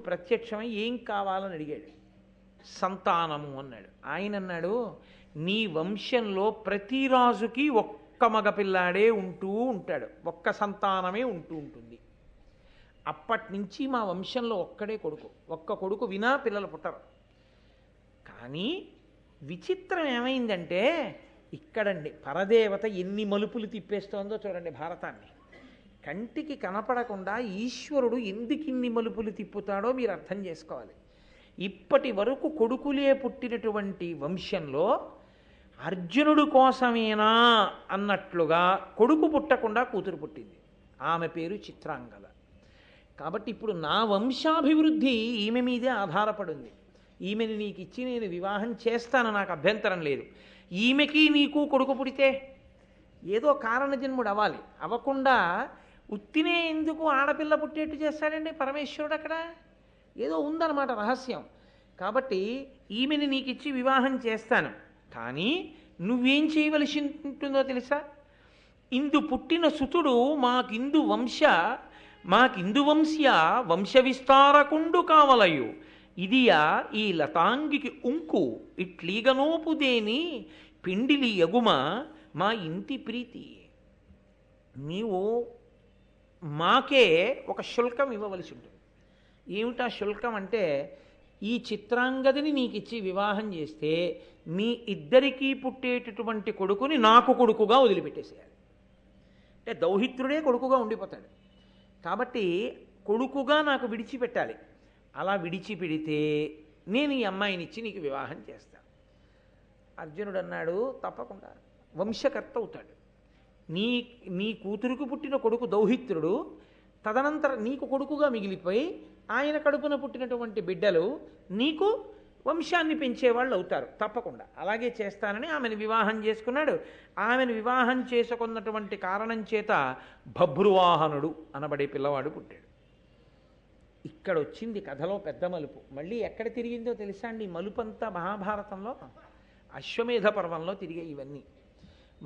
ప్రత్యక్షమై ఏం కావాలని అడిగాడు. సంతానము అన్నాడు. ఆయన అన్నాడు, నీ వంశంలో ప్రతి రాజుకి ఒక్క మగపిల్లాడే ఉంటూ ఉంటాడు, ఒక్క సంతానమే ఉంటూ ఉంటుంది. అప్పటి నుంచి మా వంశంలో ఒక్కడే కొడుకు, ఒక్క కొడుకు వినా పిల్లలు పుట్టరు. కానీ విచిత్రం ఏమైందంటే ఇక్కడండి పరదేవత ఎన్ని మలుపులు తిప్పేస్తోందో చూడండి భారతాన్ని. కంటికి కనపడకుండా ఈశ్వరుడు ఎందుకు ఇన్ని మలుపులు తిప్పుతాడో మీరు అర్థం చేసుకోవాలి. ఇప్పటి వరకు కొడుకులే పుట్టినటువంటి వంశంలో అర్జునుడు కోసమేనా అన్నట్లుగా కొడుకు పుట్టకుండా కూతురు పుట్టింది. ఆమె పేరు చిత్రాంగద. కాబట్టి ఇప్పుడు నా వంశాభివృద్ధి ఈమె మీదే ఆధారపడింది. ఈమెని నీకు ఇచ్చి నేను వివాహం చేస్తాను, నాకు అభ్యంతరం లేదు. ఈమెకి నీకు కొడుకు పుడితే ఏదో కారణజన్ముడు అవ్వాలి. అవ్వకుండా ఉత్తినే ఎందుకు ఆడపిల్ల పుట్టేట్టు చేస్తాడండి పరమేశ్వరుడు? అక్కడ ఏదో ఉందన్నమాట రహస్యం. కాబట్టి ఈమెని నీకు ఇచ్చి వివాహం చేస్తాను, కానీ నువ్వేం చేయవలసి ఉంటుందో తెలుసా? ఇందు పుట్టిన సుతుడు మాకిందు వంశ్య వంశ విస్తారకుండు కావలయు ఇదియా ఈ లతాంగికి ఉంకు ఇట్లీగనోపుదేని పిండిలి యగుమ మా ఇంటి ప్రీతి. నీవు మాకే ఒక శుల్కం ఇవ్వవలసి ఉంటుంది. ఏమిటా శుల్కం అంటే, ఈ చిత్రాంగదిని నీకు ఇచ్చి వివాహం చేస్తే మీ ఇద్దరికీ పుట్టేటటువంటి కొడుకుని నాకు కొడుకుగా వదిలిపెట్టేసేయాలి. అంటే దౌహిత్రుడే కొడుకుగా ఉండిపోతాడు. కాబట్టి కొడుకుగా నాకు విడిచిపెట్టాలి. అలా విడిచిపెడితే నేను ఈ అమ్మాయిని ఇచ్చి నీకు వివాహం చేస్తాను. అర్జునుడు అన్నాడు, తప్పకుండా వంశకర్త అవుతాడు. నీ కూతురుకు పుట్టిన కొడుకు దౌహిత్రుడు, తదనంతరం నీకు కొడుకుగా మిగిలిపోయి ఆయన కడుపున పుట్టినటువంటి బిడ్డలు నీకు వంశాన్ని పెంచేవాళ్ళు అవుతారు. తప్పకుండా అలాగే చేస్తానని ఆమెను వివాహం చేసుకున్నాడు. ఆమెను వివాహం చేసుకున్నటువంటి కారణం చేత బభ్రువాహనుడు అనబడే పిల్లవాడు పుట్టాడు. ఇక్కడ వచ్చింది కథలో పెద్ద మలుపు. మళ్ళీ ఎక్కడ తిరిగిందో తెలుసా అండి? మలుపంతా మహాభారతంలో అశ్వమేధ పర్వంలో తిరిగే ఇవన్నీ.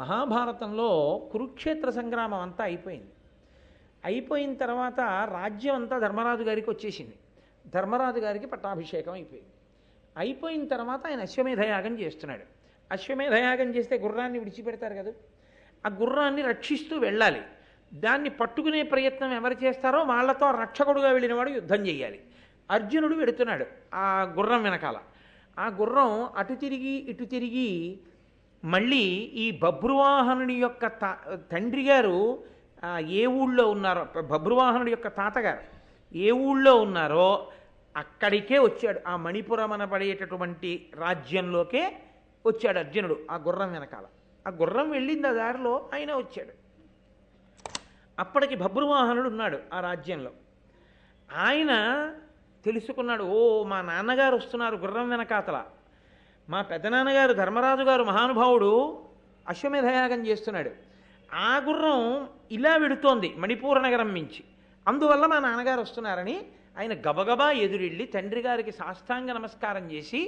మహాభారతంలో కురుక్షేత్ర సంగ్రామం అంతా అయిపోయింది. అయిపోయిన తర్వాత రాజ్యం అంతా ధర్మరాజు గారికి వచ్చేసింది. ధర్మరాజు గారికి పట్టాభిషేకం అయిపోయింది. అయిపోయిన తర్వాత ఆయన అశ్వమేధయాగం చేస్తున్నాడు. అశ్వమేధయాగం చేస్తే గుర్రాన్ని విడిచిపెడతారు కదా, ఆ గుర్రాన్ని రక్షిస్తూ వెళ్ళాలి. దాన్ని పట్టుకునే ప్రయత్నం ఎవరు చేస్తారో వాళ్ళతో రక్షకుడుగా వెళ్ళినవాడు యుద్ధం చేయాలి. అర్జునుడు వెడుతున్నాడు ఆ గుర్రం వెనకాల. ఆ గుర్రం అటు తిరిగి ఇటు తిరిగి మళ్ళీ ఈ బభ్రువాహనుడి యొక్క తండ్రి గారు ఏ ఊళ్ళో ఉన్నారో, బభ్రువాహనుడి యొక్క తాతగారు ఏ ఊళ్ళో ఉన్నారో అక్కడికే వచ్చాడు. ఆ మణిపురం అనబడేటటువంటి రాజ్యంలోకే వచ్చాడు అర్జునుడు ఆ గుర్రం వెనకాల. ఆ గుర్రం వెళ్ళింది ఆ దారిలో ఆయన వచ్చాడు. అప్పటికి బభ్రువాహనుడు ఉన్నాడు ఆ రాజ్యంలో. ఆయన తెలుసుకున్నాడు, ఓ మా నాన్నగారు వస్తున్నారు గుర్రం వెనకాతల, మా పెద్దనాన్నగారు ధర్మరాజు గారు మహానుభావుడు అశ్వమేధయాగం చేస్తున్నాడు, ఆ గుర్రం ఇలా వెడుతోంది మణిపూర నగరం నుంచి, అందువల్ల మా నాన్నగారు వస్తున్నారని ఆయన గబగబా ఎదురెళ్ళి తండ్రి గారికి సాష్టాంగ నమస్కారం చేసి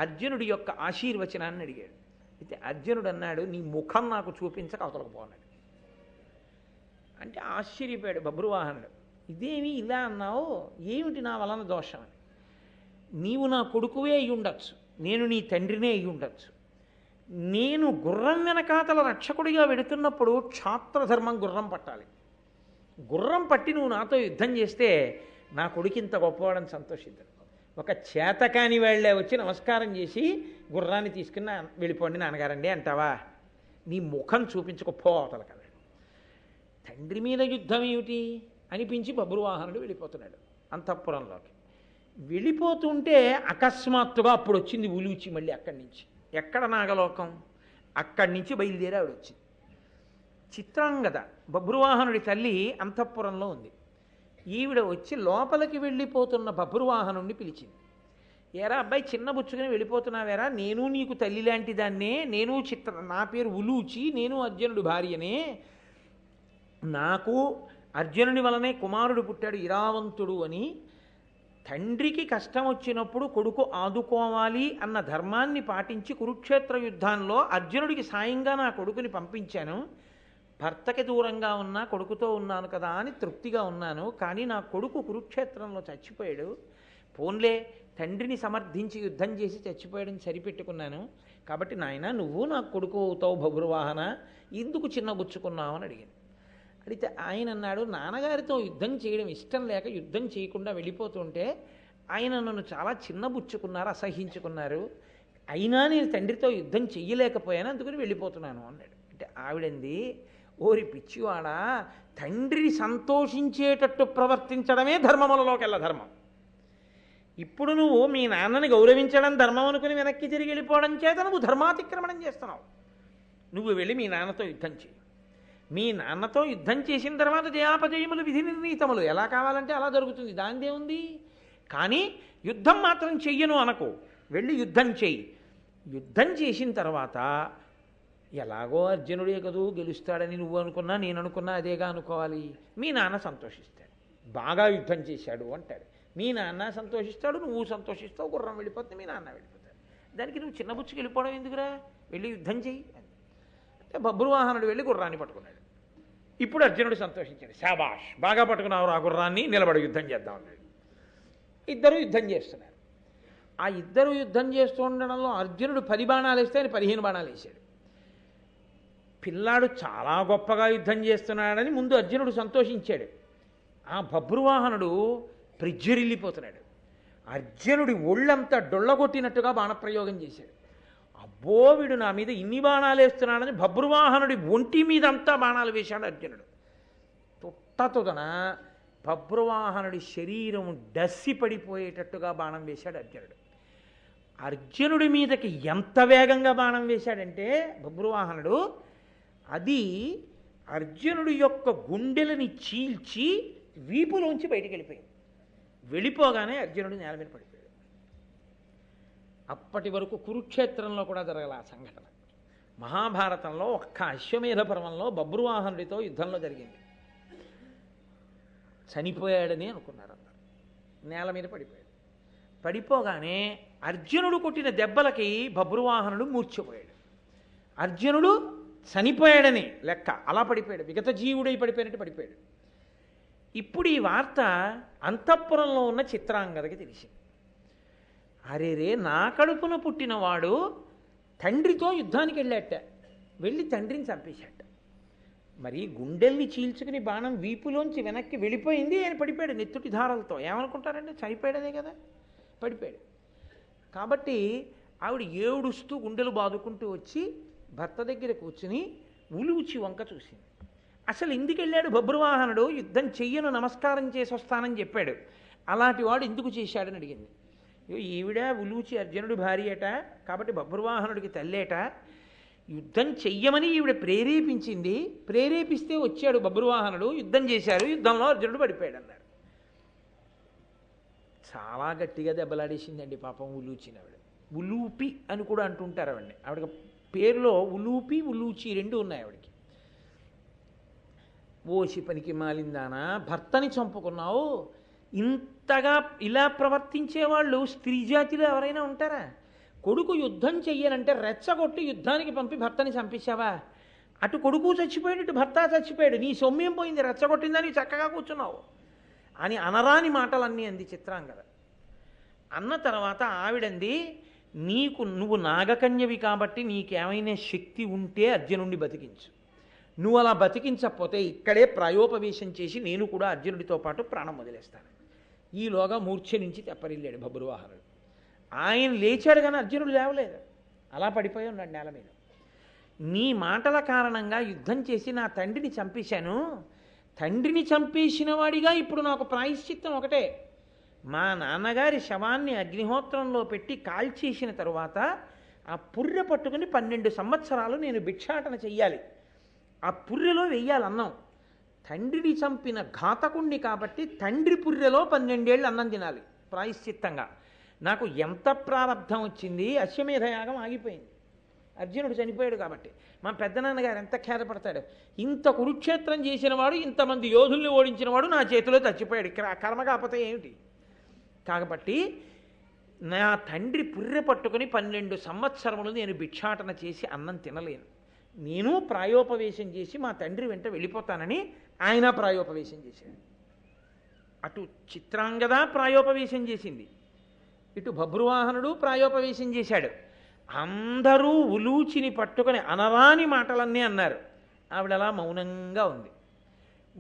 అర్జునుడి యొక్క ఆశీర్వచనాన్ని అడిగాడు. అయితే అర్జునుడు అన్నాడు, నీ ముఖం నాకు చూపించక అవతలకపోన్నాడు. అంటే ఆశ్చర్యపోయాడు బభ్రువాహనుడు. ఇదేమి ఇలా అన్నావు, ఏమిటి నా వలన దోషం అని? నీవు నా కొడుకువే అయి ఉండొచ్చు, నేను నీ తండ్రినే అయి ఉండొచ్చు. నేను గుర్రం వెనకాతల రక్షకుడిగా వెడుతున్నప్పుడు క్షాత్రధర్మం గుర్రం పట్టాలి. గుర్రం పట్టి నువ్వు నాతో యుద్ధం చేస్తే నా కొడుకు ఇంత గొప్పవాడని సంతోషిద్దాడు. ఒక చేతకాని వాళ్ళే వచ్చి నమస్కారం చేసి గుర్రాన్ని తీసుకుని వెళ్ళిపోండి నాన్నగారండి అంటావా? నీ ముఖం చూపించుకోపోతల కదా. తండ్రి మీద యుద్ధం ఏమిటి అనిపించి బభ్రువాహనుడు వెళ్ళిపోతున్నాడు అంతఃపురంలోకి. వెళ్ళిపోతుంటే అకస్మాత్తుగా అప్పుడు వచ్చింది ఉలూచి. మళ్ళీ అక్కడి నుంచి ఎక్కడ నాగలోకం, అక్కడి నుంచి బయలుదేరి ఆవిడ వచ్చింది. చిత్రాంగద బభ్రువాహనుడి తల్లి అంతఃపురంలో ఉంది. ఈవిడ వచ్చి లోపలికి వెళ్ళిపోతున్న బభ్రువాహనుడిని పిలిచింది. ఏరా అబ్బాయి, చిన్న బుచ్చుకుని వెళ్ళిపోతున్నావేరా, నేను నీకు తల్లి లాంటి దాన్నే, నా పేరు ఉలూచి, నేను అర్జునుడి భార్యనే, నాకు అర్జునుడి వలనే కుమారుడు పుట్టాడు ఇరావంతుడు అని. తండ్రికి కష్టం వచ్చినప్పుడు కొడుకు ఆదుకోవాలి అన్న ధర్మాన్ని పాటించి కురుక్షేత్ర యుద్ధాల్లో అర్జునుడికి సాయంగా నా కొడుకుని పంపించాను. భర్తకి దూరంగా ఉన్నా కొడుకుతో ఉన్నాను కదా అని తృప్తిగా ఉన్నాను. కానీ నా కొడుకు కురుక్షేత్రంలో చచ్చిపోయాడు. పోన్లే, తండ్రిని సమర్థించి యుద్ధం చేసి చచ్చిపోయాడని సరిపెట్టుకున్నాను. కాబట్టి నాయన నువ్వు నాకు కొడుకు అవుతావు బభ్రువాహన, ఎందుకు చిన్నబుచ్చుకున్నావు అని అడిగాను. అడిగితే ఆయన అన్నాడు, నాన్నగారితో యుద్ధం చేయడం ఇష్టం లేక యుద్ధం చేయకుండా వెళ్ళిపోతుంటే ఆయన నన్ను చాలా చిన్నబుచ్చుకున్నారు, అసహించుకున్నారు. అయినా నేను తండ్రితో యుద్ధం చెయ్యలేకపోయాను, అందుకని వెళ్ళిపోతున్నాను అన్నాడు. అంటే ఆవిడంది, ఓరి పిచ్చివాడా, తండ్రిని సంతోషించేటట్టు ప్రవర్తించడమే ధర్మములలోకెల్లా ధర్మం. ఇప్పుడు నువ్వు మీ నాన్నని గౌరవించడం ధర్మం అనుకుని వెనక్కి తిరిగి వెళ్ళిపోవడం చేత నువ్వు ధర్మాతిక్రమణం చేస్తున్నావు. నువ్వు వెళ్ళి మీ నాన్నతో యుద్ధం చేయి. మీ నాన్నతో యుద్ధం చేసిన తర్వాత జయాపజయములు విధి నిర్ణీతములు ఎలా కావాలంటే అలా జరుగుతుంది, దానిదే ఉంది. కానీ యుద్ధం మాత్రం చెయ్యను అనకు, వెళ్ళి యుద్ధం చెయ్యి. యుద్ధం చేసిన తర్వాత ఎలాగో అర్జునుడే కదూ గెలుస్తాడని నువ్వు అనుకున్నా నేను అనుకున్నా అదేగా అనుకోవాలి. మీ నాన్న సంతోషిస్తాడు, బాగా యుద్ధం చేశాడు అంటాడు. మీ నాన్న సంతోషిస్తాడు, నువ్వు సంతోషిస్తావు, గుర్రం వెళ్ళిపోతుంది, మీ నాన్న వెళ్ళిపోతాడు. దానికి నువ్వు చిన్నబుచ్చుకి వెళ్ళిపోవడం ఎందుకురా, వెళ్ళి యుద్ధం చెయ్యి అంటే బభ్రువాహనుడు వెళ్ళి గుర్రాన్ని పట్టుకున్నాడు. ఇప్పుడు అర్జునుడు సంతోషించాడు, శాబాష్ బాగా పట్టుకున్నావు ఆ గుర్రాన్ని, నిలబడి యుద్ధం చేద్దాం అన్నాడు. ఇద్దరు యుద్ధం చేస్తున్నారు. ఆ ఇద్దరు యుద్ధం చేస్తూ ఉండడంలో అర్జునుడు 10 బాణాలు వేస్తే ఆయన 15 బాణాలు వేశాడు. పిల్లాడు చాలా గొప్పగా యుద్ధం చేస్తున్నాడని ముందు అర్జునుడు సంతోషించాడు. ఆ బభ్రువాహనుడు ప్రిజ్జరిల్లిపోతున్నాడు. అర్జునుడి ఒళ్ళంతా డొళ్ళగొట్టినట్టుగా బాణప్రయోగం చేశాడు. అబ్బో వీడు నా మీద ఇన్ని బాణాలు వేస్తున్నాడని బభ్రువాహనుడి ఒంటి మీద అంతా బాణాలు వేశాడు అర్జునుడు. తుట్టతుదన బభ్రువాహనుడి శరీరం డస్సి పడిపోయేటట్టుగా బాణం వేశాడు అర్జునుడు. అర్జునుడి మీదకి ఎంత వేగంగా బాణం వేశాడంటే బభ్రువాహనుడు, అది అర్జునుడి యొక్క గుండెలని చీల్చి వీపులోంచి బయటికి వెళ్ళిపోయింది. వెళ్ళిపోగానే అర్జునుడు నేల మీద పడిపోయాడు. అప్పటి వరకు కురుక్షేత్రంలో కూడా జరగల ఆ సంఘటన. మహాభారతంలో ఒక్క అశ్వమేధ పర్వంలో బభ్రువాహనుడితో యుద్ధంలో జరిగింది. చనిపోయాడని అనుకున్నారు అందరు. నేల మీద పడిపోయాడు. పడిపోగానే అర్జునుడు కొట్టిన దెబ్బలకి బభ్రువాహనుడు మూర్ఛపోయాడు. అర్జునుడు చనిపోయాడని లెక్క, అలా పడిపోయాడు, విగత జీవుడై పడిపోయినట్టు పడిపోయాడు. ఇప్పుడు ఈ వార్త అంతఃపురంలో ఉన్న చిత్రాంగదకి తెలిసింది. అరేరే, నా కడుపున పుట్టినవాడు తండ్రితో యుద్ధానికి వెళ్ళాట, వెళ్ళి తండ్రిని చంపేశాట. మరి గుండెల్ని చీల్చుకుని బాణం వీపులోంచి వెనక్కి వెళ్ళిపోయింది, ఆయన పడిపోయాడు నెత్తుటి ధారలతో. ఏమనుకుంటారండి, చనిపోయాడనే కదా, పడిపోయాడు. కాబట్టి ఆవిడ ఏడుస్తూ గుండెలు బాదుకుంటూ వచ్చి భర్త దగ్గర కూర్చుని ఉలుచి వంక చూసింది. అసలు ఎందుకు వెళ్ళాడు బభ్రువాహనుడు, యుద్ధం చెయ్యను నమస్కారం చేసి వస్తానని చెప్పాడు, అలాంటి వాడు ఎందుకు చేశాడని అడిగింది. ఈవిడ ఉలూచి అర్జునుడి భార్యట, కాబట్టి బభ్రువాహనుడికి తల్లేట, యుద్ధం చెయ్యమని ఈవిడ ప్రేరేపించింది, ప్రేరేపిస్తే వచ్చాడు బభ్రువాహనుడు, యుద్ధం చేశారు, యుద్ధంలో అర్జునుడు పడిపోయాడు అన్నాడు. చాలా గట్టిగా దెబ్బలాడేసిందండి పాపం ఉలూచిని ఆవిడ. ఉలూపి అని కూడా అంటుంటారు ఆవిడని. ఆవిడకి పేరులో ఉలూపి ఉలూచి రెండు ఉన్నాయి ఆవిడకి. ఓసి పనికి మాలిందానా, భర్తని చంపుకున్నావు, ఇంతగా ఇలా ప్రవర్తించేవాళ్ళు స్త్రీ జాతిలో ఎవరైనా ఉంటారా? కొడుకు యుద్ధం చెయ్యాలంటే రెచ్చగొట్టి యుద్ధానికి పంపి భర్తని చంపేశావా? అటు కొడుకు చచ్చిపోయాడు, ఇటు భర్త చచ్చిపోయాడు, నీ సొమ్మేం పోయింది, రెచ్చగొట్టిందని చక్కగా కూర్చున్నావు అని అనరాని మాటలన్నీ అంది చిత్రాంగద. అన్న తర్వాత ఆవిడంది, నువ్వు నాగకన్యవి కాబట్టి నీకేమైనా శక్తి ఉంటే అర్జునుడిని బతికించు, నువ్వు అలా బతికించకపోతే ఇక్కడే ప్రాయోపవేశం చేసి నేను కూడా అర్జునుడితో పాటు ప్రాణం వదిలేస్తాను. ఈలోగా మూర్ఛ నుంచి తెప్పరిల్లాడు బభ్రువాహనుడు. ఆయన లేచాడు కానీ అర్జునుడు లేవలేదు, అలా పడిపోయి ఉన్నాడు నేల మీద. నీ మాటల కారణంగా యుద్ధం చేసి నా తండ్రిని చంపేశాను, తండ్రిని చంపేసిన వాడిగా ఇప్పుడు నాకు ప్రాయశ్చిత్తం ఒకటే, మా నాన్నగారి శవాన్ని అగ్నిహోత్రంలో పెట్టి కాల్చేసిన తరువాత ఆ పుర్రె పట్టుకుని 12 సంవత్సరాలు నేను భిక్షాటన చెయ్యాలి, ఆ పుర్రెలో వెయ్యాలి అన్నం. తండ్రిని చంపిన ఘాతకుణ్ణి కాబట్టి తండ్రి పుర్రెలో 12 ఏళ్ళు అన్నం తినాలి ప్రాయశ్చిత్తంగా. నాకు ఎంత ప్రారంధం వచ్చింది, అశ్వమేధయాగం ఆగిపోయింది, అర్జునుడు చనిపోయాడు కాబట్టి. మా పెద్దనాన్నగారు ఎంత ఖేదపడతాడు, ఇంత కురుక్షేత్రం చేసిన వాడు, ఇంతమంది యోధుల్ని ఓడించిన వాడు నా చేతిలో చచ్చిపోయాడు, కర్మ కాకపోతే ఏమిటి? కాబట్టి నా తండ్రి పుర్రె పట్టుకుని 12 సంవత్సరములు నేను భిక్షాటన చేసి అన్నం తినలేను, నేను ప్రాయోపవేశం చేసి మా తండ్రి వెంట వెళ్ళిపోతానని ఆయన ప్రాయోపవేశం చేశాడు. అటు చిత్రాంగద ప్రాయోపవేశం చేసింది, ఇటు బభ్రువాహనుడు ప్రాయోపవేశం చేశాడు. అందరూ ఉలూచిని పట్టుకొని అనరాని మాటలన్నీ అన్నారు. ఆవిడ అలా మౌనంగా ఉంది.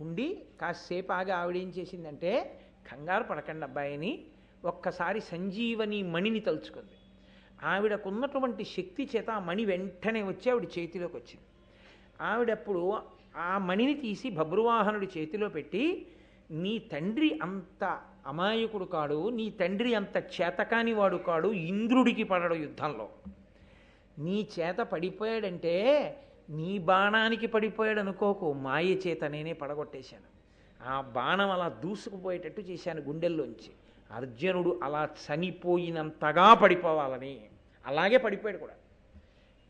ఉండి కాసేపు ఆగి ఆవిడేం చేసిందంటే, కంగారు పడకండి అబ్బాయిని, ఒక్కసారి సంజీవని మణిని తలుచుకుంది. ఆవిడకున్నటువంటి శక్తి చేత ఆ మణి వెంటనే వచ్చి ఆవిడ చేతిలోకి వచ్చింది. ఆవిడప్పుడు ఆ మణిని తీసి బభ్రువాహనుడి చేతిలో పెట్టి, నీ తండ్రి అంత అమాయకుడు కాడు, నీ తండ్రి అంత చేతకాని వాడు కాడు, ఇంద్రుడికి పడడు యుద్ధంలో. నీ చేత పడిపోయాడంటే నీ బాణానికి పడిపోయాడు అనుకోకు, మాయ చేత నేనే పడగొట్టేశాను. ఆ బాణం అలా దూసుకుపోయేటట్టు చేశాను గుండెల్లోంచి. అర్జునుడు అలా చనిపోయినంతగా పడిపోవాలని, అలాగే పడిపోయాడు కూడా.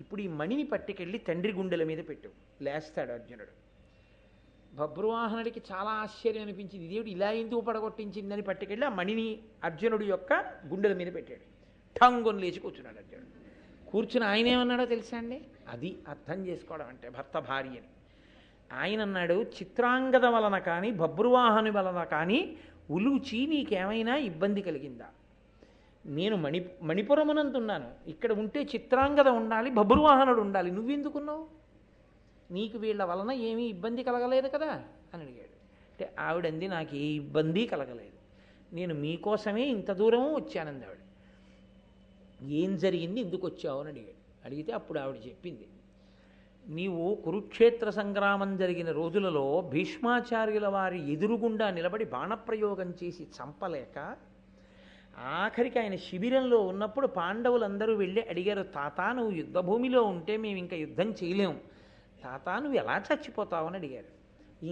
ఇప్పుడు ఈ మణిని పట్టుకెళ్ళి తండ్రి గుండెల మీద పెట్టు, లేస్తాడు అర్జునుడు. బభ్రువాహనుడికి చాలా ఆశ్చర్యం అనిపించింది, ఇదేమిటి ఇలా ఎందుకు పడగొట్టించిందని పట్టుకెళ్ళి ఆ మణిని అర్జునుడి యొక్క గుండెల మీద పెట్టాడు. ఠంగుని లేచి కూర్చున్నాడు అర్జునుడు. కూర్చుని ఆయన ఏమన్నాడో తెలుసా అండి? అది అర్థం చేసుకోవడం అంటే భర్త భార్యని. ఆయన అన్నాడు, చిత్రాంగద వలన కానీ బభ్రువాహను వలన కానీ ఉలూచి నీకేమైనా ఇబ్బంది కలిగిందా? నేను మణిపురమునందున్నాను, ఇక్కడ ఉంటే చిత్రాంగద ఉండాలి, బభ్రువాహనుడు ఉండాలి, నువ్వెందుకున్నావు? నీకు వీళ్ళ వలన ఏమీ ఇబ్బంది కలగలేదు కదా అని అడిగాడు. అంటే ఆవిడంది, నాకు ఏ ఇబ్బంది కలగలేదు, నేను మీకోసమే ఇంత దూరం వచ్చానంది ఆవిడ. ఏం జరిగింది, ఎందుకు వచ్చావు అని అడిగాడు. అడిగితే అప్పుడు ఆవిడ చెప్పింది, నీవు కురుక్షేత్ర సంగ్రామం జరిగిన రోజులలో భీష్మాచార్యుల వారి ఎదురుగుండా నిలబడి బాణప్రయోగం చేసి చంపలేక ఆఖరికి ఆయన శిబిరంలో ఉన్నప్పుడు పాండవులందరూ వెళ్ళి అడిగారు, తాత నువ్వు యుద్ధభూమిలో ఉంటే మేము ఇంకా యుద్ధం చేయలేము, తాత నువ్వు ఎలా చచ్చిపోతావు అని అడిగారు.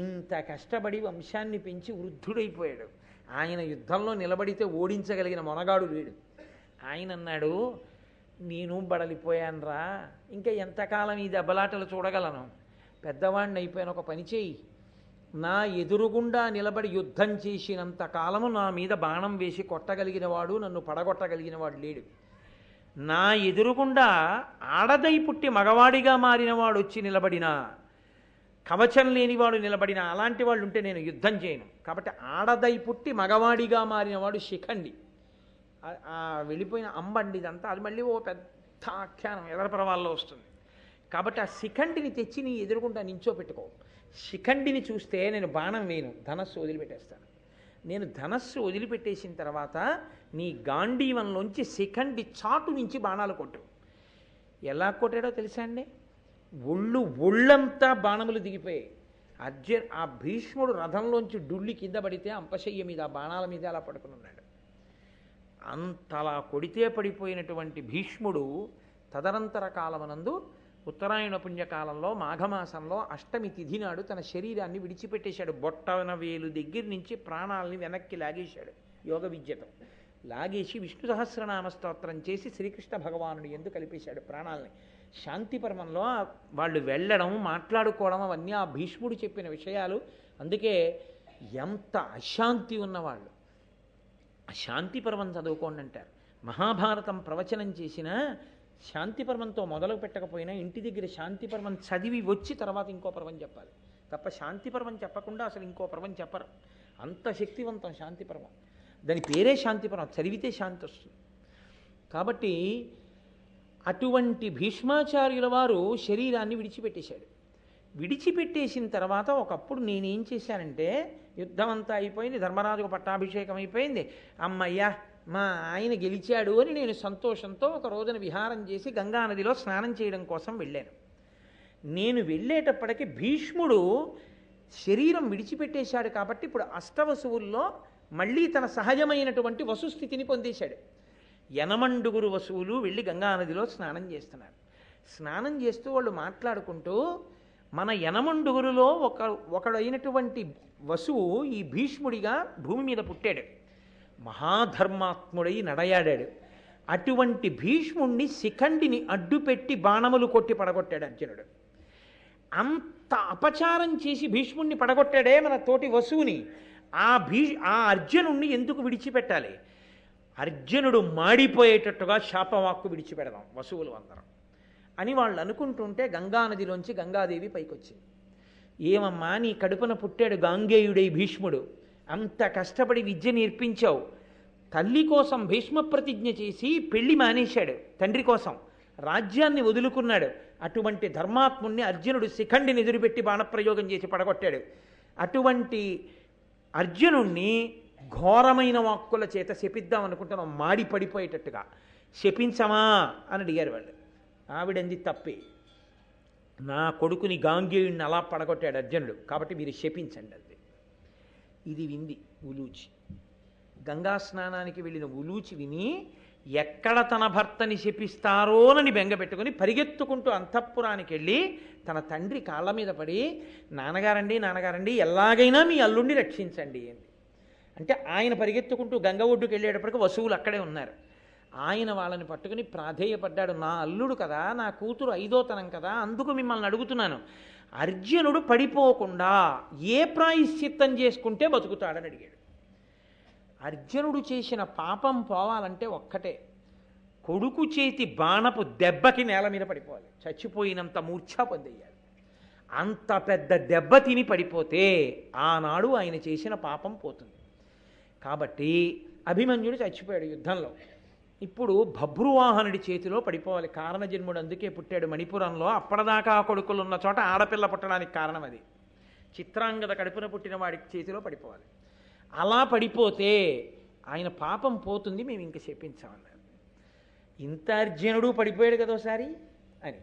ఇంత కష్టపడి వంశాన్ని పెంచి వృద్ధుడైపోయాడు, ఆయన యుద్ధంలో నిలబడితే ఓడించగలిగిన మొనగాడు లేడు. ఆయన అన్నాడు, నేను బడలిపోయానురా, ఇంకా ఎంతకాలం ఈ దెబ్బలాటలు చూడగలను, పెద్దవాడిని అయిపోయిన ఒక పని చేయి, నా ఎదురుగుండా నిలబడి యుద్ధం చేసినంత కాలము నా మీద బాణం వేసి కొట్టగలిగిన వాడు, నన్ను పడగొట్టగలిగిన వాడు లేడు. నా ఎదురుగుండా ఆడదై పుట్టి మగవాడిగా మారినవాడు వచ్చి నిలబడినా, కవచం లేనివాడు నిలబడినా, అలాంటి వాళ్ళు ఉంటే నేను యుద్ధం చేయను. కాబట్టి ఆడదై పుట్టి మగవాడిగా మారినవాడు శిఖండి. వెళ్ళిపోయిన అంబండి ఇదంతా, అది మళ్ళీ ఓ పెద్ద ఆఖ్యానం ఎదరపరవాల్లో వస్తుంది. కాబట్టి ఆ శిఖండిని తెచ్చి నీ ఎదురుగుండా నించోపెట్టుకో. శిఖండిని చూస్తే నేను బాణం వేయను, ధనస్సు వదిలిపెట్టేస్తాను. నేను ధనస్సు వదిలిపెట్టేసిన తర్వాత నీ గాంధీవంలోంచి శిఖండి చాటు నుంచి బాణాలు కొట్టు. ఎలా కొట్టాడో తెలుసా అండి? ఒళ్ళంతా బాణములు దిగిపోయాయి. ఆ భీష్ముడు రథంలోంచి డుళ్ళి కింద పడితే అంపశయ్య మీద ఆ బాణాల మీద అలా పడుకుని ఉన్నాడు. అంతలా కొడితే పడిపోయినటువంటి భీష్ముడు తదనంతర కాలమనందు ఉత్తరాయణ పుణ్యకాలంలో మాఘమాసంలో అష్టమి తిథి నాడు తన శరీరాన్ని విడిచిపెట్టేశాడు. బొట్టన వేలు దగ్గర నుంచి ప్రాణాలని వెనక్కి లాగేశాడు యోగ విద్యతో. లాగేసి విష్ణు సహస్రనామ స్తోత్రం చేసి శ్రీకృష్ణ భగవానుడు ఎందుకు కలిపేశాడు ప్రాణాలని. శాంతి పర్వంలో వాళ్ళు వెళ్ళడం, మాట్లాడుకోవడం అవన్నీ ఆ భీష్ముడు చెప్పిన విషయాలు. అందుకే ఎంత అశాంతి ఉన్నవాళ్ళు ఆ శాంతి పర్వం చదువుకోండి అంటారు. మహాభారతం ప్రవచనం చేసిన శాంతి పర్వంతో మొదలు పెట్టకపోయినా ఇంటి దగ్గర శాంతి పర్వం చదివి వచ్చి తర్వాత ఇంకో పర్వం చెప్పాలి తప్ప శాంతి పర్వం చెప్పకుండా అసలు ఇంకో పర్వం చెప్పరు. అంత శక్తివంతం శాంతి పర్వం. దాని పేరే శాంతి పర్వం, చదివితే శాంతి వస్తుంది. కాబట్టి అటువంటి భీష్మాచార్యుల వారు శరీరాన్ని విడిచిపెట్టేశాడు. విడిచిపెట్టేసిన తర్వాత ఒకప్పుడు నేనేం చేశానంటే, యుద్ధం అంతా అయిపోయింది, ధర్మరాజుకు పట్టాభిషేకం అయిపోయింది, అమ్మయ్యా మా ఆయన గెలిచాడు అని నేను సంతోషంతో ఒక రోజున విహారం చేసి గంగానదిలో స్నానం చేయడం కోసం వెళ్ళాను. నేను వెళ్ళేటప్పటికి భీష్ముడు శరీరం విడిచిపెట్టేశాడు. కాబట్టి ఇప్పుడు అష్టవసువుల్లో మళ్ళీ తన సహజమైనటువంటి వసుస్థితిని పొందేశాడు. యనమండుగురు వసువులు వెళ్ళి గంగానదిలో స్నానం చేస్తున్నారు. స్నానం చేస్తూ వాళ్ళు మాట్లాడుకుంటూ, మన యనమండుగురులో ఒకడైనటువంటి వసువు ఈ భీష్ముడిగా భూమి మీద పుట్టాడు, మహాధర్మాత్ముడై నడయాడాడు. అటువంటి భీష్ముణ్ణి శిఖండిని అడ్డుపెట్టి బాణములు కొట్టి పడగొట్టాడు అర్జునుడు. అంత అపచారం చేసి భీష్ముణ్ణి పడగొట్టాడే మన తోటి వసువుని. ఆ అర్జునుణ్ణి ఎందుకు విడిచిపెట్టాలి? అర్జునుడు మాడిపోయేటట్టుగా శాపవాక్కు విడిచిపెడదాం వసువులు అందరం. అని వాళ్ళు అనుకుంటుంటే గంగానదిలోంచి గంగాదేవి పైకొచ్చింది. ఏమమ్మా, నీ కడుపున పుట్టాడు గాంగేయుడై భీష్ముడు, అంత కష్టపడి విద్య నేర్పించావు, తల్లి కోసం భీష్మ ప్రతిజ్ఞ చేసి పెళ్లి మానేశాడు, తండ్రి కోసం రాజ్యాన్ని వదులుకున్నాడు. అటువంటి ధర్మాత్ముణ్ణి అర్జునుడు శిఖండిని ఎదురుపెట్టి బాణప్రయోగం చేసి పడగొట్టాడు. అటువంటి అర్జునుణ్ణి ఘోరమైన వాక్కుల చేత శపిద్దాం అనుకుంటున్నాం, మాడి పడిపోయేటట్టుగా. శపించమా అని అడిగారు వాళ్ళు. ఆవిడంది తప్పే, నా కొడుకుని గాంగేయుడిని అలా పడగొట్టాడు అర్జునుడు, కాబట్టి మీరు శపించండి అంది. ఇది వింది ఉలూచి. గంగా స్నానానికి వెళ్ళిన ఉలూచి విని ఎక్కడ తన భర్తని శపిస్తారోనని బెంగపెట్టుకుని పరిగెత్తుకుంటూ అంతఃపురానికి వెళ్ళి తన తండ్రి కాళ్ళ మీద పడి, నాన్నగారండి ఎలాగైనా మీ అల్లుడిని రక్షించండి అంది. అంటే ఆయన పరిగెత్తుకుంటూ గంగ ఒడ్డుకు వెళ్ళేటప్పటికి వసువులు అక్కడే ఉన్నారు. ఆయన వాళ్ళని పట్టుకుని ప్రాధేయపడ్డాడు, నా అల్లుడు కదా, నా కూతురు 5వ తనం కదా, అందుకు మిమ్మల్ని అడుగుతున్నాను, అర్జునుడు పడిపోకుండా ఏ ప్రాయశ్చిత్తం చేసుకుంటే బతుకుతాడని అడిగాడు. అర్జునుడు చేసిన పాపం పోవాలంటే ఒక్కటే, కొడుకు చేతి బాణపు దెబ్బకి నేల మీద పడిపోవాలి, చచ్చిపోయినంత మూర్ఛా పొందయ్యాలి. అంత పెద్ద దెబ్బ తిని పడిపోతే ఆనాడు ఆయన చేసిన పాపం పోతుంది. కాబట్టి అభిమన్యుడు చచ్చిపోయాడు యుద్ధంలో. ఇప్పుడు బభ్రువాహనుడి చేతిలో పడిపోవాలి. కారణజన్ముడు అందుకే పుట్టాడు మణిపురంలో. అప్పటిదాకా కొడుకులు ఉన్న చోట ఆడపిల్ల పుట్టడానికి కారణం అది. చిత్రాంగద కడుపున పుట్టిన వాడి చేతిలో పడిపోవాలి. అలా పడిపోతే ఆయన పాపం పోతుంది, మేము ఇంక శపించామన్నారు. ఇంత అర్జునుడు పడిపోయాడు కదోసారి అని.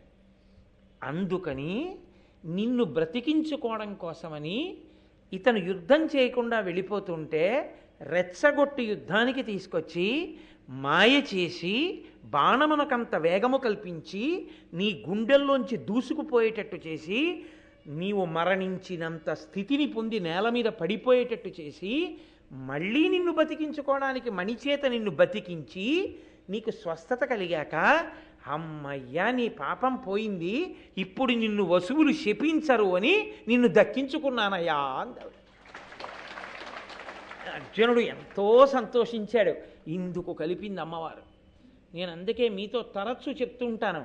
అందుకని నిన్ను బ్రతికించుకోవడం కోసమని ఇతను యుద్ధం చేయకుండా వెళ్ళిపోతుంటే రెచ్చగొట్టి యుద్ధానికి తీసుకొచ్చి మాయ చేసి బాణమునకంత వేగము కల్పించి నీ గుండెల్లోంచి దూసుకుపోయేటట్టు చేసి నీవు మరణించినంత స్థితిని పొంది నేల మీద పడిపోయేటట్టు చేసి మళ్ళీ నిన్ను బతికించుకోవడానికి మణిచేత నిన్ను బతికించి నీకు స్వస్థత కలిగాక, అమ్మయ్యా నీ పాపం పోయింది, ఇప్పుడు నిన్ను వసువులు శపించరు అని నిన్ను దక్కించుకున్నానయ్యా అందాడు. అర్జునుడు ఎంతో సంతోషించాడు. ఇందుకు కలిపింది అమ్మవారు. నేను అందుకే మీతో తరచూ చెప్తుంటాను,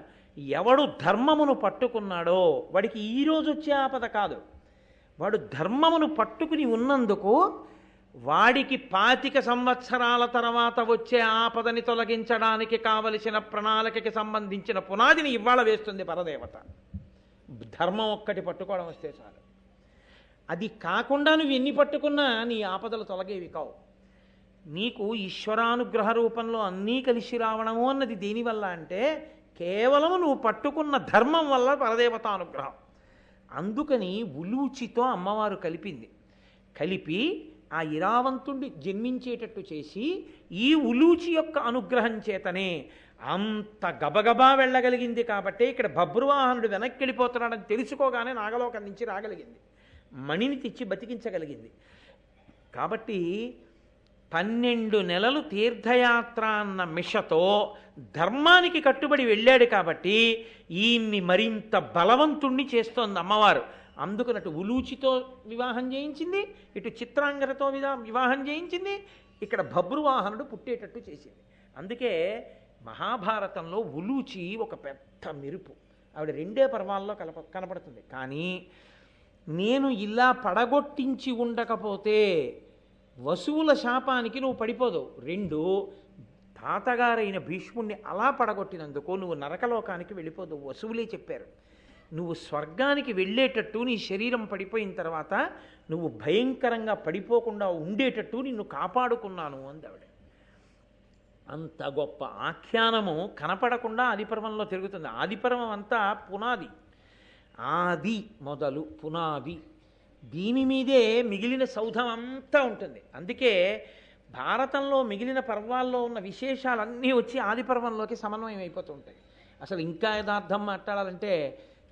ఎవడు ధర్మమును పట్టుకున్నాడో వాడికి ఈరోజు వచ్చే ఆపద కాదు, వాడు ధర్మమును పట్టుకుని ఉన్నందుకు వాడికి 25 సంవత్సరాల తర్వాత వచ్చే ఆపదని తొలగించడానికి కావలసిన ప్రణాళికకి సంబంధించిన పునాదిని ఇవాళ వేస్తుంది పరదేవత. ధర్మం ఒక్కటి పట్టుకోవడం వస్తే చాలు. అది కాకుండా నువ్వు ఎన్ని పట్టుకున్నా నీ ఆపదలు తొలగేవి కావు. నీకు ఈశ్వరానుగ్రహ రూపంలో అన్నీ కలిసి రావడము అన్నది దేనివల్ల అంటే కేవలం నువ్వు పట్టుకున్న ధర్మం వల్ల పరదేవతానుగ్రహం. అందుకని ఉలూచితో అమ్మవారు కలిపింది. కలిపి ఆ ఇరావంతుణ్ణి జన్మించేటట్టు చేసి ఈ ఉలూచి యొక్క అనుగ్రహం చేతనే అంత గబగబా వెళ్ళగలిగింది. కాబట్టి ఇక్కడ బభ్రువాహనుడు వెనక్కి వెళ్ళిపోతున్నాడని తెలుసుకోగానే నాగలోకం నుంచి రాగలిగింది, మణిని తెచ్చి బతికించగలిగింది. కాబట్టి 12 నెలలు తీర్థయాత్ర అన్న మిషతో ధర్మానికి కట్టుబడి వెళ్ళాడు. కాబట్టి ఈయన్ని మరింత బలవంతుణ్ణి చేస్తోంది అమ్మవారు. అందుకనటు ఉలూచితో వివాహం చేయించింది, ఇటు చిత్రాంగరతో వివాహం చేయించింది, ఇక్కడ బభ్రువాహనుడు పుట్టేటట్టు చేసింది. అందుకే మహాభారతంలో ఉలూచి ఒక పెద్ద మెరుపు. ఆవిడ 2 పర్వాల్లో కనపడుతుంది. కానీ నేను ఇలా పడగొట్టించి ఉండకపోతే వసువుల శాపానికి నువ్వు పడిపోదు. 2, తాతగారైన భీష్ముణ్ణి అలా పడగొట్టినందుకు నువ్వు నరకలోకానికి వెళ్ళిపోదు. వసువులే చెప్పారు, నువ్వు స్వర్గానికి వెళ్ళేటట్టు నీ శరీరం పడిపోయిన తర్వాత నువ్వు భయంకరంగా పడిపోకుండా ఉండేటట్టు నిన్ను కాపాడుకున్నాను అందావిడ. అంత గొప్ప ఆఖ్యానము కనపడకుండా ఆదిపర్వంలో తిరుగుతుంది. ఆదిపర్వం అంతా పునాది, ఆది మొదలు పునాది, దీని మీదే మిగిలిన సౌధం అంతా ఉంటుంది. అందుకే భారతంలో మిగిలిన పర్వాల్లో ఉన్న విశేషాలన్నీ వచ్చి ఆదిపర్వంలోకి సమన్వయం అయిపోతూ ఉంటాయి. అసలు ఇంకా యథార్థం మాట్లాడాలంటే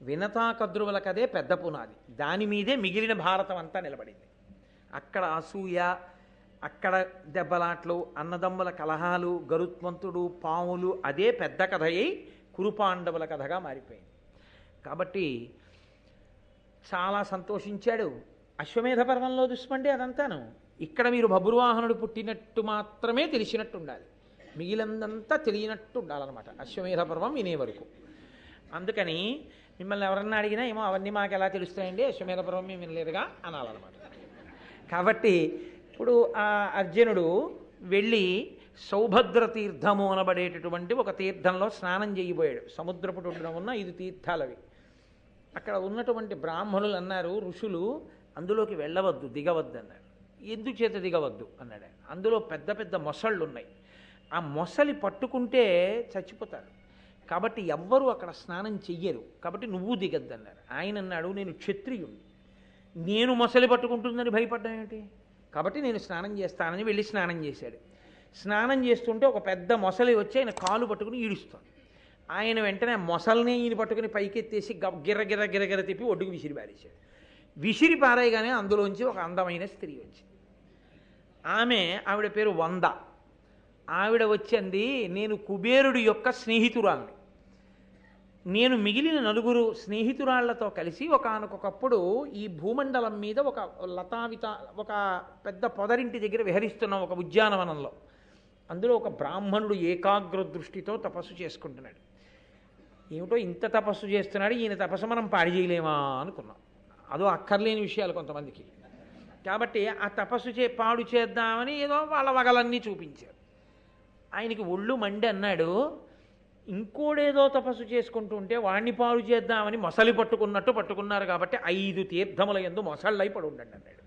వినతా కద్రువుల కదే పెద్ద పునాది, దాని మీదే మిగిలిన భారతం అంతా నిలబడింది. అక్కడ అసూయ, అక్కడ దెబ్బలాట్లు, అన్నదమ్ముల కలహాలు, గరుత్మంతుడు, పాములు, అదే పెద్ద కథ అయి కురుపాండవుల కథగా మారిపోయింది. కాబట్టి చాలా సంతోషించాడు. అశ్వమేధ పర్వంలో చూసుకోండి అదంతాను. ఇక్కడ మీరు బభ్రువాహనుడు పుట్టినట్టు మాత్రమే తెలిసినట్టు ఉండాలి, మిగిలినంతా తెలియనట్టు ఉండాలన్నమాట అశ్వమేధ పర్వం వినే వరకు. అందుకని మిమ్మల్ని ఎవరన్నా అడిగినా ఏమో అవన్నీ మాకు ఎలా తెలుస్తాయండి, అశ్వమేధపురం మేము వినలేదుగా అనాలన్నమాట. కాబట్టి ఇప్పుడు ఆ అర్జునుడు వెళ్ళి సౌభద్ర తీర్థము అనబడేటటువంటి ఒక తీర్థంలో స్నానం చేయబోయాడు. సముద్రపు ఒడ్డున ఉన్న 5 తీర్థాలవి. అక్కడ ఉన్నటువంటి బ్రాహ్మణులు అన్నారు, ఋషులు అందులోకి వెళ్ళవద్దు, దిగవద్దు అన్నారు. ఎందుచేత దిగవద్దు అన్నాడు. అందులో పెద్ద పెద్ద మొసళ్ళు ఉన్నాయి, ఆ మొసలి పట్టుకుంటే చచ్చిపోతారు, కాబట్టి ఎవ్వరూ అక్కడ స్నానం చెయ్యరు, కాబట్టి నువ్వు దిగద్దన్నారు. ఆయన అన్నాడు, నేను క్షత్రియుణ్ణి, నేను మొసలి పట్టుకుంటుందని భయపడ్డా ఏమిటి, కాబట్టి నేను స్నానం చేస్తానని వెళ్ళి స్నానం చేశాడు. స్నానం చేస్తుంటే ఒక పెద్ద మొసలి వచ్చి ఆయన కాలు పట్టుకుని ఈడుస్తాడు. ఆయన వెంటనే మొసల్ని ఈయన పట్టుకుని పైకెత్తేసి గిర్ర గిర్ర గిర్ర గిర్ర తిప్పి ఒడ్డుకు విసిరి పారేశాడు. విసిరి పారేయగానే అందులోంచి ఒక అందమైన స్త్రీ వచ్చింది. ఆవిడ పేరు వంద. ఆవిడ వచ్చింది, నేను కుబేరుడి యొక్క స్నేహితురాల్ని, నేను మిగిలిన 4 స్నేహితురాళ్లతో కలిసి ఒకానొకప్పుడు ఈ భూమండలం మీద ఒక పెద్ద పొదరింటి దగ్గర విహరిస్తున్నాం, ఒక ఉద్యానవనంలో. అందులో ఒక బ్రాహ్మణుడు ఏకాగ్ర దృష్టితో తపస్సు చేసుకుంటున్నాడు. ఏమిటో ఇంత తపస్సు చేస్తున్నాడు, ఈయన తపస్సు మనం పాడి చేయలేమా అనుకున్నాం. అదో అక్కర్లేని విషయాలు కొంతమందికి. కాబట్టి ఆ తపస్సు పాడు చేద్దామని ఏదో వాళ్ళ వగలన్నీ చూపించారు. ఆయనకి ఒళ్ళు మండి అన్నాడు, ఇంకోడేదో తపస్సు చేసుకుంటూ ఉంటే వాణ్ణి పాడు చేద్దామని మొసలి పట్టుకున్నట్టు పట్టుకున్నారు, కాబట్టి 5 తీర్థముల యందు మొసళ్ళై పడి ఉండండి అన్నాడు.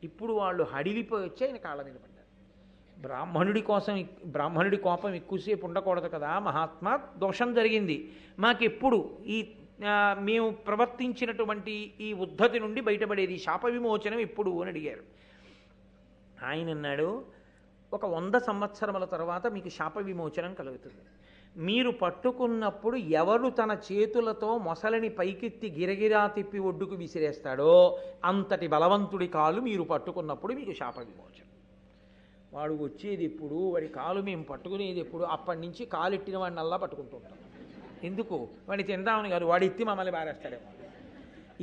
ఇప్పుడు వాళ్ళు హడిలిపోయి వచ్చి ఆయన కాళ్ళ మీద పడ్డారు. బ్రాహ్మణుడి కోపం ఎక్కువసేపు ఉండకూడదు కదా, మహాత్మా దోషం జరిగింది, మాకెప్పుడు మేము ప్రవర్తించినటువంటి ఈ ఉద్ధతి నుండి బయటపడేది, శాప విమోచనం ఎప్పుడు అని అడిగారు. ఆయన అన్నాడు, ఒక 100 సంవత్సరముల తర్వాత మీకు శాప విమోచనం కలుగుతుంది. మీరు పట్టుకున్నప్పుడు ఎవరు తన చేతులతో మొసలిని పైకెత్తి గిరగిరా తిప్పి ఒడ్డుకు విసిరేస్తాడో అంతటి బలవంతుడి కాలు మీరు పట్టుకున్నప్పుడు మీకు శాప విమోచనం. వాడు వచ్చేది ఎప్పుడు, వాడి కాలు మేము పట్టుకునేది ఎప్పుడు, అప్పటి నుంచి కాలెట్టిన వాడిని అల్లా పట్టుకుంటూ ఉంటాం. ఎందుకు, వాడిని తిందామని కాదు, వాడు ఎత్తి మమ్మల్ని పారేస్తాడేమో.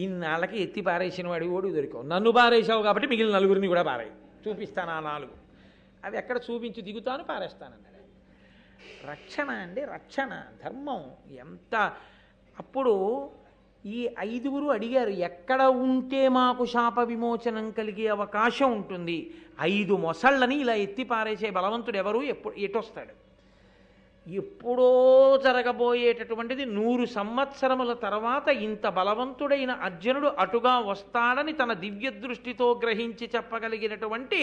ఇన్నాళ్ళకి ఎత్తి పారేసిన వాడి ఓడి దొరికావు, నన్ను పారేసావు కాబట్టి మిగిలిన 4 కూడా పారాయి, చూపిస్తాను ఆ 4. అవి ఎక్కడ చూపించి దిగుతాను, పారేస్తానన్నాడు. రక్షణ అండి, రక్షణ ధర్మం ఎంత. అప్పుడు ఈ 5 అడిగారు, ఎక్కడ ఉంటే మాకు శాప విమోచనం కలిగే అవకాశం ఉంటుంది. 5 మొసళ్ళని ఇలా ఎత్తి పారేసే బలవంతుడు ఎవరు, ఎటొస్తాడు? ఎప్పుడో జరగబోయేటటువంటిది 100 సంవత్సరముల తర్వాత ఇంత బలవంతుడైన అర్జునుడు అటుగా వస్తాడని తన దివ్య దృష్టితో గ్రహించి చెప్పగలిగినటువంటి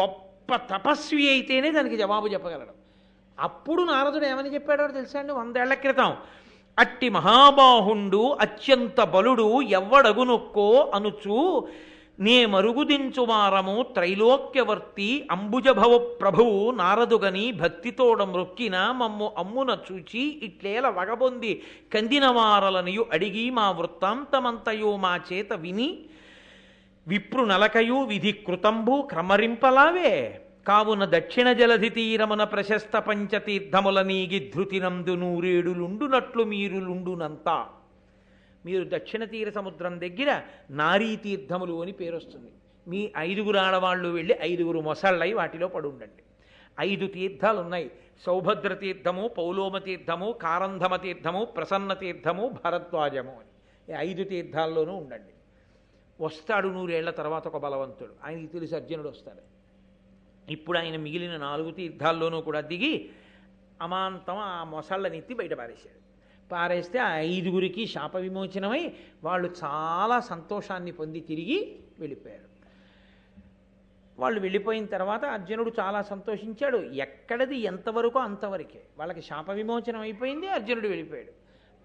గొప్ప తపస్వి అయితేనే దానికి జవాబు చెప్పగలడు. అప్పుడు నారదుడు ఏమని చెప్పాడో తెలుసా అండి, 100 ఏళ్ల క్రితం, అట్టి మహాబాహుండు అత్యంత బలుడు ఎవ్వడగునొక్కో అనుచు నే మరుగుదించువారము త్రైలోక్యవర్తి అంబుజభవ ప్రభువు నారదుగని భక్తితోడ మ్రొక్కిన మమ్ము అమ్మున చూచి ఇట్లేల వగబొంది కందినవారలనియు అడిగి మా వృత్తాంతమంతయు మా చేత విని విప్రు నలకయు విధి కృతంబు క్రమరింపలావే కావున దక్షిణ జలధి తీరమున ప్రశస్త పంచతీర్థముల నీగి ధృతినందు 100 ఏడులుండునట్లు మీరు లుండునంతా. మీరు దక్షిణ తీర సముద్రం దగ్గర నారీ తీర్థములు అని పేరు వస్తుంది. మీ 5 ఆడవాళ్ళు వెళ్ళి 5 మొసళ్ళై వాటిలో పడి ఉండండి. 5 తీర్థాలు ఉన్నాయి, సౌభద్ర తీర్థము, పౌలోమ తీర్థము, కారంధమ తీర్థము, ప్రసన్న తీర్థము, భరద్వాజము అని. ఈ 5 తీర్థాల్లోనూ ఉండండి. వస్తాడు 100 ఏళ్ల తర్వాత ఒక బలవంతుడు, ఆయనకి తెలిసి అర్జునుడు వస్తాడు. ఇప్పుడు ఆయన మిగిలిన 4 తీర్థాల్లోనూ కూడా దిగి అమాంతం ఆ మొసళ్ళని ఎత్తి బయట పారేశాడు. పారేస్తే ఆ 5 శాప విమోచనమై వాళ్ళు చాలా సంతోషాన్ని పొంది తిరిగి వెళ్ళిపోయారు. వాళ్ళు వెళ్ళిపోయిన తర్వాత అర్జునుడు చాలా సంతోషించాడు. ఎక్కడది ఎంతవరకు అంతవరకే, వాళ్ళకి శాప విమోచనం అయిపోయింది, అర్జునుడు వెళ్ళిపోయాడు.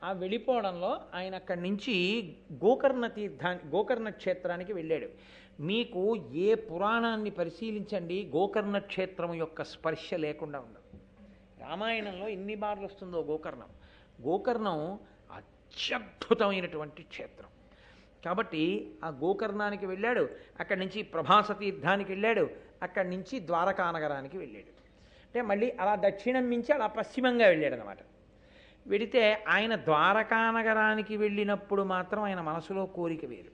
ఆ వెళ్ళిపోవడంలో ఆయన అక్కడి నుంచి గోకర్ణ క్షేత్రానికి వెళ్ళాడు. మీకు ఏ పురాణాన్ని పరిశీలించండి, గోకర్ణ క్షేత్రం యొక్క స్పర్శ లేకుండా ఉండదు. రామాయణంలో ఎన్ని బార్లు వస్తుందో గోకర్ణం అత్యద్భుతమైనటువంటి క్షేత్రం. కాబట్టి ఆ గోకర్ణానికి వెళ్ళాడు, అక్కడి నుంచి ప్రభాస తీర్థానికి వెళ్ళాడు, అక్కడి నుంచి ద్వారకా నగరానికి వెళ్ళాడు. అంటే మళ్ళీ అలా దక్షిణం నుంచి అలా పశ్చిమంగా వెళ్ళాడు అనమాట. వెడితే ఆయన ద్వారకా నగరానికి వెళ్ళినప్పుడు మాత్రం ఆయన మనసులో కోరిక వేరు.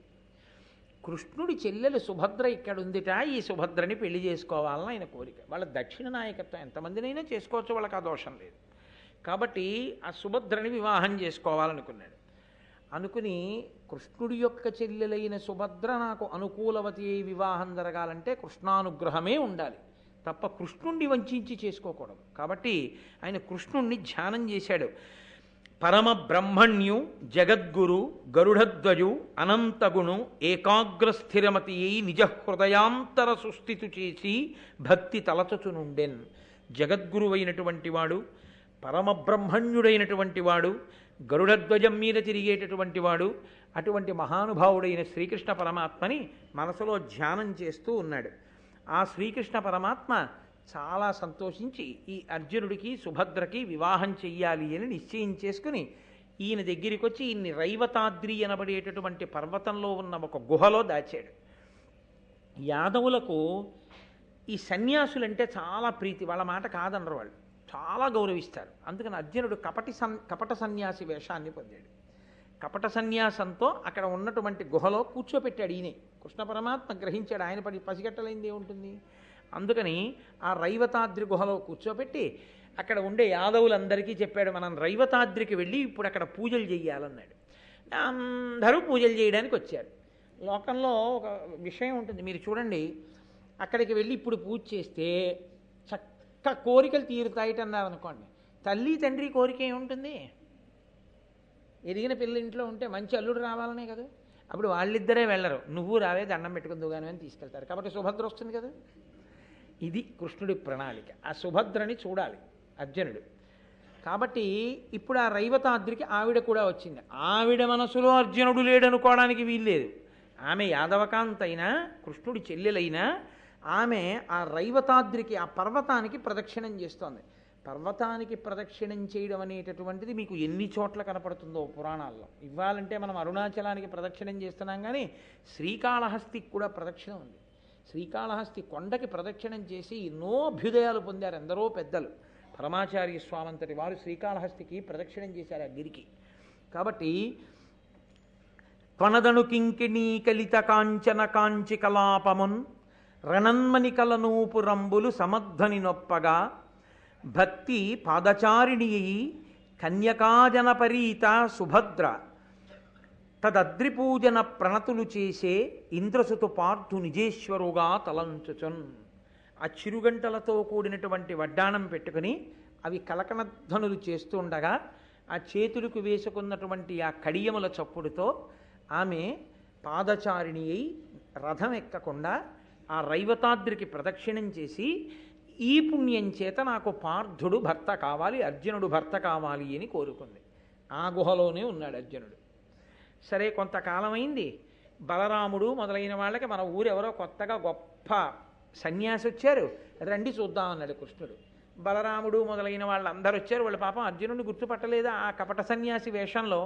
కృష్ణుడి చెల్లెలు సుభద్ర ఇక్కడ ఉందిట, ఈ సుభద్రని పెళ్లి చేసుకోవాలని ఆయన కోరిక. వాళ్ళ దక్షిణ నాయకత్వం ఎంతమందినైనా చేసుకోవచ్చు, వాళ్ళకి ఆ దోషం లేదు. కాబట్టి ఆ సుభద్రని వివాహం చేసుకోవాలనుకున్నాడు. అనుకుని కృష్ణుడి యొక్క చెల్లెలైన సుభద్ర నాకు అనుకూలవతి అయి వివాహం జరగాలంటే కృష్ణానుగ్రహమే ఉండాలి తప్ప కృష్ణుణ్ణి వంచించి చేసుకోకూడదు. కాబట్టి ఆయన కృష్ణుణ్ణి ధ్యానం చేశాడు. పరమ బ్రహ్మణ్యు జగద్గురు గరుడధ్వజు అనంతగుణు ఏకాగ్ర స్థిరమతి అయి నిజ హృదయాంతర సుస్థితు చేసి భక్తి తలచుచునుండెన్. జగద్గురువైనటువంటి వాడు, పరమబ్రహ్మణ్యుడైనటువంటి వాడు, గరుడధ్వజం మీద తిరిగేటటువంటి వాడు, అటువంటి మహానుభావుడైన శ్రీకృష్ణ పరమాత్మని మనసులో ధ్యానం చేస్తూ ఉన్నాడు. ఆ శ్రీకృష్ణ పరమాత్మ చాలా సంతోషించి ఈ అర్జునుడికి సుభద్రకి వివాహం చెయ్యాలి అని నిశ్చయం చేసుకుని ఈయన దగ్గరికి వచ్చి ఈయన్ని రైవతాద్రి అనబడేటటువంటి పర్వతంలో ఉన్న ఒక గుహలో దాచాడు. యాదవులకు ఈ సన్యాసులంటే చాలా ప్రీతి, వాళ్ళ మాట కాదనరు, వాళ్ళు చాలా గౌరవిస్తారు. అందుకని అర్జునుడు కపట సన్యాసి వేషాన్ని పొందాడు. కపట సన్యాసంతో అక్కడ ఉన్నటువంటి గుహలో కూర్చోపెట్టాడు. ఈయనే కృష్ణ పరమాత్మ గ్రహించాడు, ఆయన పసిగట్టలేంది ఏముంటుంది. అందుకని ఆ రైవతాద్రి గుహలో కూర్చోపెట్టి అక్కడ ఉండే యాదవులందరికీ చెప్పాడు, మనం రైవతాద్రికి వెళ్ళి ఇప్పుడు అక్కడ పూజలు చేయాలన్నాడు. అందరూ పూజలు చేయడానికి వచ్చారు. లోకంలో ఒక విషయం ఉంటుంది, మీరు చూడండి, అక్కడికి వెళ్ళి ఇప్పుడు పూజ చేస్తే చక్క కోరికలు తీరుతాయిటన్నారు అనుకోండి. తల్లి తండ్రి కోరిక ఏముంటుంది? ఎదిగిన పిల్లల ఇంట్లో ఉంటే మంచి అల్లుడు రావాలనే కదా. అప్పుడు వాళ్ళిద్దరే వెళ్ళరు, నువ్వు రావే దండం పెట్టుకుందువు కానీ అని తీసుకెళ్తారు. కాబట్టి సుభద్ర వస్తుంది కదా. ఇది కృష్ణుడి ప్రణాళిక. ఆ సుభద్రని చూడాలి అర్జునుడు. కాబట్టి ఇప్పుడు ఆ రైవతాద్రికి ఆవిడ కూడా వచ్చింది. ఆవిడ మనసులో అర్జునుడు లేడనుకోవడానికి వీల్లేదు. ఆమె యాదవకాంత అయినా కృష్ణుడి చెల్లెలైనా ఆమె ఆ రైవతాద్రికి, ఆ పర్వతానికి ప్రదక్షిణం చేస్తోంది. పర్వతానికి ప్రదక్షిణం చేయడం అనేటటువంటిది మీకు ఎన్ని చోట్ల కనపడుతుందో పురాణాల్లో. ఇవ్వాలంటే మనం అరుణాచలానికి ప్రదక్షిణం చేస్తున్నాం, కానీ శ్రీకాళహస్తికి కూడా ప్రదక్షిణం ఉంది. శ్రీకాళహస్తి కొండకి ప్రదక్షిణం చేసి ఎన్నో అభ్యుదయాలు పొందారు ఎందరో పెద్దలు. పరమాచార్య స్వామంతటి వారు శ్రీకాళహస్తికి ప్రదక్షిణం చేశారు ఆ గిరికి. కాబట్టి త్వనదను కింకిణీ కలిత కాంచన కాంచి కలాపమున్ రణన్మణి కలనూపు రంబులు సమధ్వని నొప్పగా భక్తి పాదచారిణి కన్యకాజనపరీత సుభద్ర తదద్రిపూజన ప్రణతులు చేసే ఇంద్రసుతు పార్థు నిజేశ్వరుగా తలంచుచున్. ఆ చిరుగంటలతో కూడినటువంటి వడ్డాణం పెట్టుకుని అవి కలకనధ్వనులు చేస్తూ ఉండగా ఆ చేతులకు వేసుకున్నటువంటి ఆ కడియముల చప్పుడుతో ఆమె పాదచారిణి అయి రథం ఎక్కకుండా ఆ రైవతాద్రికి ప్రదక్షిణం చేసి, ఈ పుణ్యం చేత నాకు పార్థుడు భర్త కావాలి, అర్జునుడు భర్త కావాలి అని కోరుకుంది. ఆ గుహలోనే ఉన్నాడు అర్జునుడు. సరే, కొంతకాలమైంది. బలరాముడు మొదలైన వాళ్ళకి మన ఊరెవరో కొత్తగా గొప్ప సన్యాసి వచ్చారు, రండి చూద్దాం అన్నాడు కృష్ణుడు. బలరాముడు మొదలైన వాళ్ళందరూ వచ్చారు. వాళ్ళ పాపం అర్జునుడిని గుర్తుపట్టలేదా ఆ కపట సన్యాసి వేషంలో.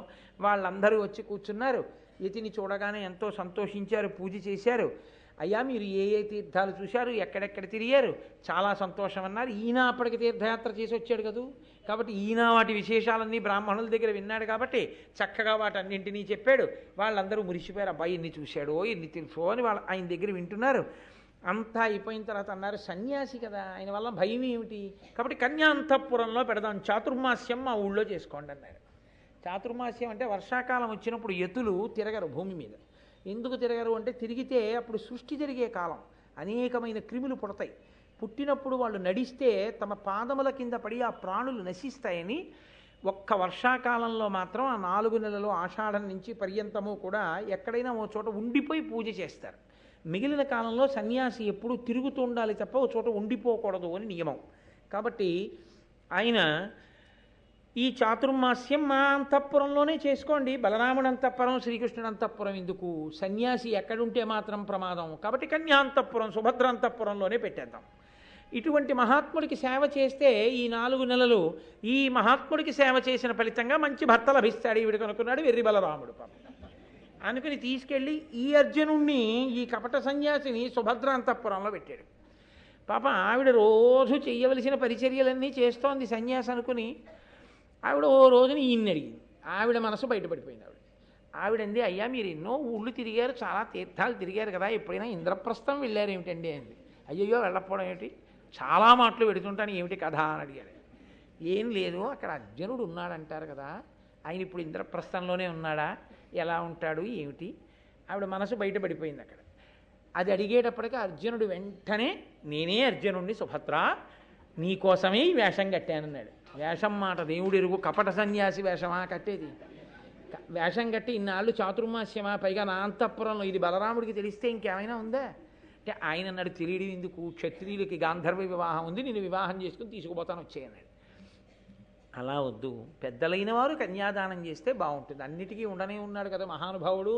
వాళ్ళందరూ వచ్చి కూర్చున్నారు. యతిని చూడగానే ఎంతో సంతోషించారు, పూజ చేశారు. అయ్యా, మీరు ఏ ఏ తీర్థాలు చూశారు, ఎక్కడెక్కడ తిరిగారు, చాలా సంతోషం అన్నారు. ఈయన అప్పటికి తీర్థయాత్ర చేసి వచ్చాడు కదూ, కాబట్టి ఈయన వాటి విశేషాలన్నీ బ్రాహ్మణుల దగ్గర విన్నాడు కాబట్టి చక్కగా వాటన్నింటినీ చెప్పాడు. వాళ్ళందరూ మురిసిపోయారు, అబ్బాయి ఎన్ని చూశాడో ఎన్ని తెలుసో అని వాళ్ళు ఆయన దగ్గర వింటున్నారు. అంతా అయిపోయిన తర్వాత అన్నారు, సన్యాసి కదా, ఆయన వల్ల భయం ఏమిటి, కాబట్టి కన్యాంతఃపురంలో పెడదాం, చాతుర్మాస్యం మా ఊళ్ళో చేసుకోండి అన్నారు. చాతుర్మాస్యం అంటే వర్షాకాలం వచ్చినప్పుడు యతులు తిరగరు భూమి మీద. ఎందుకు తిరగరు అంటే, తిరిగితే అప్పుడు సృష్టి జరిగే కాలం, అనేకమైన క్రిములు పుడతాయి. పుట్టినప్పుడు వాళ్ళు నడిస్తే తమ పాదముల కింద పడి ఆ ప్రాణులు నశిస్తాయని ఒక్క వర్షాకాలంలో మాత్రం ఆ 4 నెలలు ఆషాఢం నుంచి పర్యంతము కూడా ఎక్కడైనా ఓ చోట ఉండిపోయి పూజ చేస్తారు. మిగిలిన కాలంలో సన్యాసి ఎప్పుడూ తిరుగుతూ ఉండాలి తప్ప ఓ చోట ఉండిపోకూడదు అని నియమం. కాబట్టి ఆయన ఈ చాతుర్మాస్యం మా అంతఃపురంలోనే చేసుకోండి, బలరాముడు అంతఃపురం శ్రీకృష్ణుడు అంతఃపురం ఎందుకు, సన్యాసి ఎక్కడుంటే మాత్రం ప్రమాదం, కాబట్టి కన్యాంతఃపురం సుభద్ర అంతఃపురంలోనే పెట్టేద్దాం. ఇటువంటి మహాత్ముడికి సేవ చేస్తే ఈ 4 నెలలు ఈ మహాత్ముడికి సేవ చేసిన ఫలితంగా మంచి భర్త లభిస్తాడు ఈవిడికి అనుకున్నాడు వెర్రి బలరాముడు. పాపం అనుకుని తీసుకెళ్ళి ఈ అర్జునుణ్ణి, ఈ కపట సన్యాసిని సుభద్ర అంతఃపురంలో పెట్టాడు. పాపం ఆవిడ రోజు చెయ్యవలసిన పరిచర్యలన్నీ చేస్తోంది సన్యాసి అనుకుని. ఆవిడ ఓ రోజున ఈయన్ని అడిగింది. ఆవిడ మనసు బయటపడిపోయింది. ఆవిడంది, అయ్యా మీరు ఎన్నో ఊళ్ళు తిరిగారు, చాలా తీర్థాలు తిరిగారు కదా, ఎప్పుడైనా ఇంద్రప్రస్థం వెళ్ళారు ఏమిటండి అంది. అయ్యయ్యో వెళ్ళకపోవడం ఏమిటి, చాలా మాటలు పెడుతుంటాను, ఏమిటి కథ అని అడిగాడు. ఏం లేదు, అక్కడ అర్జునుడు ఉన్నాడంటారు కదా, ఆయన ఇప్పుడు ఇంద్రప్రస్థంలోనే ఉన్నాడా, ఎలా ఉంటాడు ఏమిటి? ఆవిడ మనసు బయటపడిపోయింది అక్కడ. అది అడిగేటప్పటికీ అర్జునుడు వెంటనే, నేనే అర్జునుడిని సుభద్ర, నీకోసమే ఈ వేషం కట్టానన్నాడు. వేషం మాట దేవుడు ఎరుగు, కపట సన్యాసి వేషమా కట్టేది? వేషం కట్టి ఇన్నాళ్ళు చాతుర్మాస్యమా, పైగా నా అంతఃపురంలో, ఇది బలరాముడికి తెలిస్తే ఇంకేమైనా ఉందా అంటే ఆయన అన్నాడు, తెలియడం ఎందుకు, క్షత్రియులకి గాంధర్వ వివాహం ఉంది, నేను వివాహం చేసుకుని తీసుకుపోతాను వచ్చేయన్నాడు. అలా వద్దు, పెద్దలైన వారు కన్యాదానం చేస్తే బాగుంటుంది. అన్నిటికీ ఉండనే ఉన్నాడు కదా మహానుభావుడు,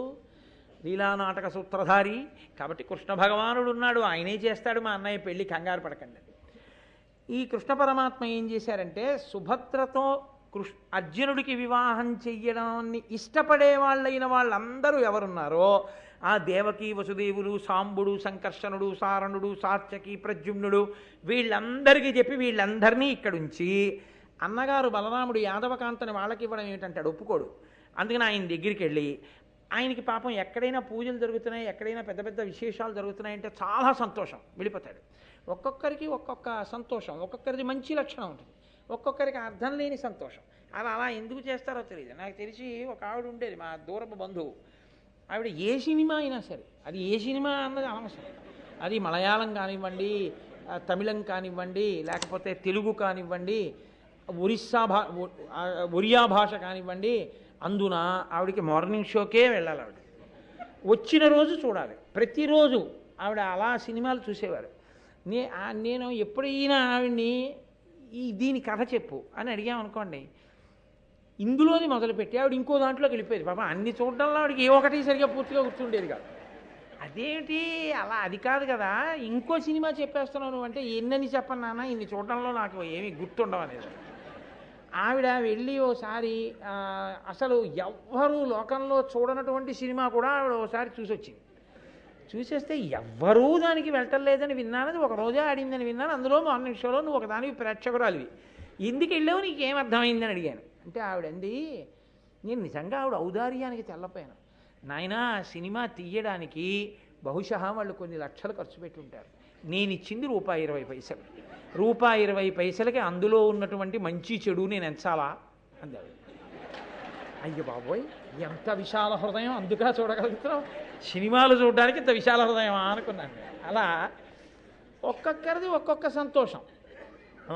లీలానాటక సూత్రధారి. కాబట్టి కృష్ణ భగవానుడు ఉన్నాడు, ఆయనే చేస్తాడు మా అన్నయ్య పెళ్ళి, కంగారు పడకండి. ఈ కృష్ణ పరమాత్మ ఏం చేశారంటే, సుభద్రతో అర్జునుడికి వివాహం చెయ్యడాన్ని ఇష్టపడే వాళ్ళైన వాళ్ళందరూ ఎవరున్నారో, ఆ దేవకి వసుదేవులు, సాంబుడు, సంకర్షణుడు, సారణుడు, సాత్యకి, ప్రద్యుమ్నుడు, వీళ్ళందరికీ చెప్పి వీళ్ళందరినీ ఇక్కడుంచి, అన్నగారు బలరాముడు యాదవకాంతని వాళ్ళకి ఇవ్వడం ఏమిటంటాడు, ఒప్పుకోడు. అందుకని ఆయన దగ్గరికి వెళ్ళి, ఆయనకి పాపం ఎక్కడైనా పూజలు జరుగుతున్నాయి, ఎక్కడైనా పెద్ద పెద్ద విశేషాలు జరుగుతున్నాయంటే చాలా సంతోషం, వెళ్ళిపోతాడు. ఒక్కొక్కరికి ఒక్కొక్క సంతోషం, ఒక్కొక్కరిది మంచి లక్షణం ఉంటుంది, ఒక్కొక్కరికి అర్థం లేని సంతోషం. అలా ఎందుకు చేస్తారో తెలియదు. నాకు తెలిసి ఒక ఆవిడ ఉండేది, మా దూరపు బంధువు. ఆవిడ ఏ సినిమా అయినా సరే, అది ఏ సినిమా అన్నది అనవసరం, అది మలయాళం కానివ్వండి, తమిళం కానివ్వండి, లేకపోతే తెలుగు కానివ్వండి, ఒరియా భాష కానివ్వండి, అందున ఆవిడకి మార్నింగ్ షోకే వెళ్ళాలి. ఆవిడ వచ్చిన రోజు చూడాలి, ప్రతిరోజు ఆవిడ అలా సినిమాలు చూసేవారు. నేను ఎప్పుడైనా ఆవిడ్ని దీని కథ చెప్పు అని అడిగామనుకోండి, ఇందులోని మొదలుపెట్టి ఆవిడ ఇంకో దాంట్లోకి వెళ్ళిపోయేది. పాపం అన్ని చూడడంలో ఆవిడకి ఏ ఒకటి సరిగా పూర్తిగా గుర్తుండేది కాదు. అదేమిటి అలా, అది కాదు కదా, ఇంకో సినిమా చెప్పేస్తున్నావు నువ్వు అంటే, ఎన్నని చెప్పను నాన్న, ఇన్ని చూడడంలో నాకు ఏమీ గుర్తుండవు అనేది. ఆవిడ వెళ్ళి ఓసారి అసలు ఎవ్వరూ లోకంలో చూడనటువంటి సినిమా కూడా ఆవిడ ఒకసారి చూసొచ్చింది. చూసేస్తే ఎవ్వరూ దానికి వెళ్ళటం లేదని విన్నానది, ఒక రోజే ఆడిందని విన్నాను, అందులో మార్నింగ్ షోలో నువ్వు ఒకదానికి ప్రేక్షకురాలివి, ఎందుకు వెళ్ళావు, నీకేం అర్థమైందని అడిగాను. అంటే ఆవిడంది, నేను నిజంగా ఆవిడ ఔదార్యానికి తెల్లపోయాను. నాయన సినిమా తీయడానికి బహుశా వాళ్ళు కొన్ని లక్షలు ఖర్చు పెట్టుంటారు, నేను ఇచ్చింది ₹20 ₹20 అందులో ఉన్నటువంటి మంచి చెడు నేను ఎంచాలా అందాడు. అయ్యో బాబోయ్, ఎంత విశాల హృదయం, అందుగా చూడగలుగుతున్నాం, సినిమాలు చూడడానికి ఇంత విశాల హృదయమా అనుకున్నాను. అలా ఒక్కొక్కరిది ఒక్కొక్క సంతోషం.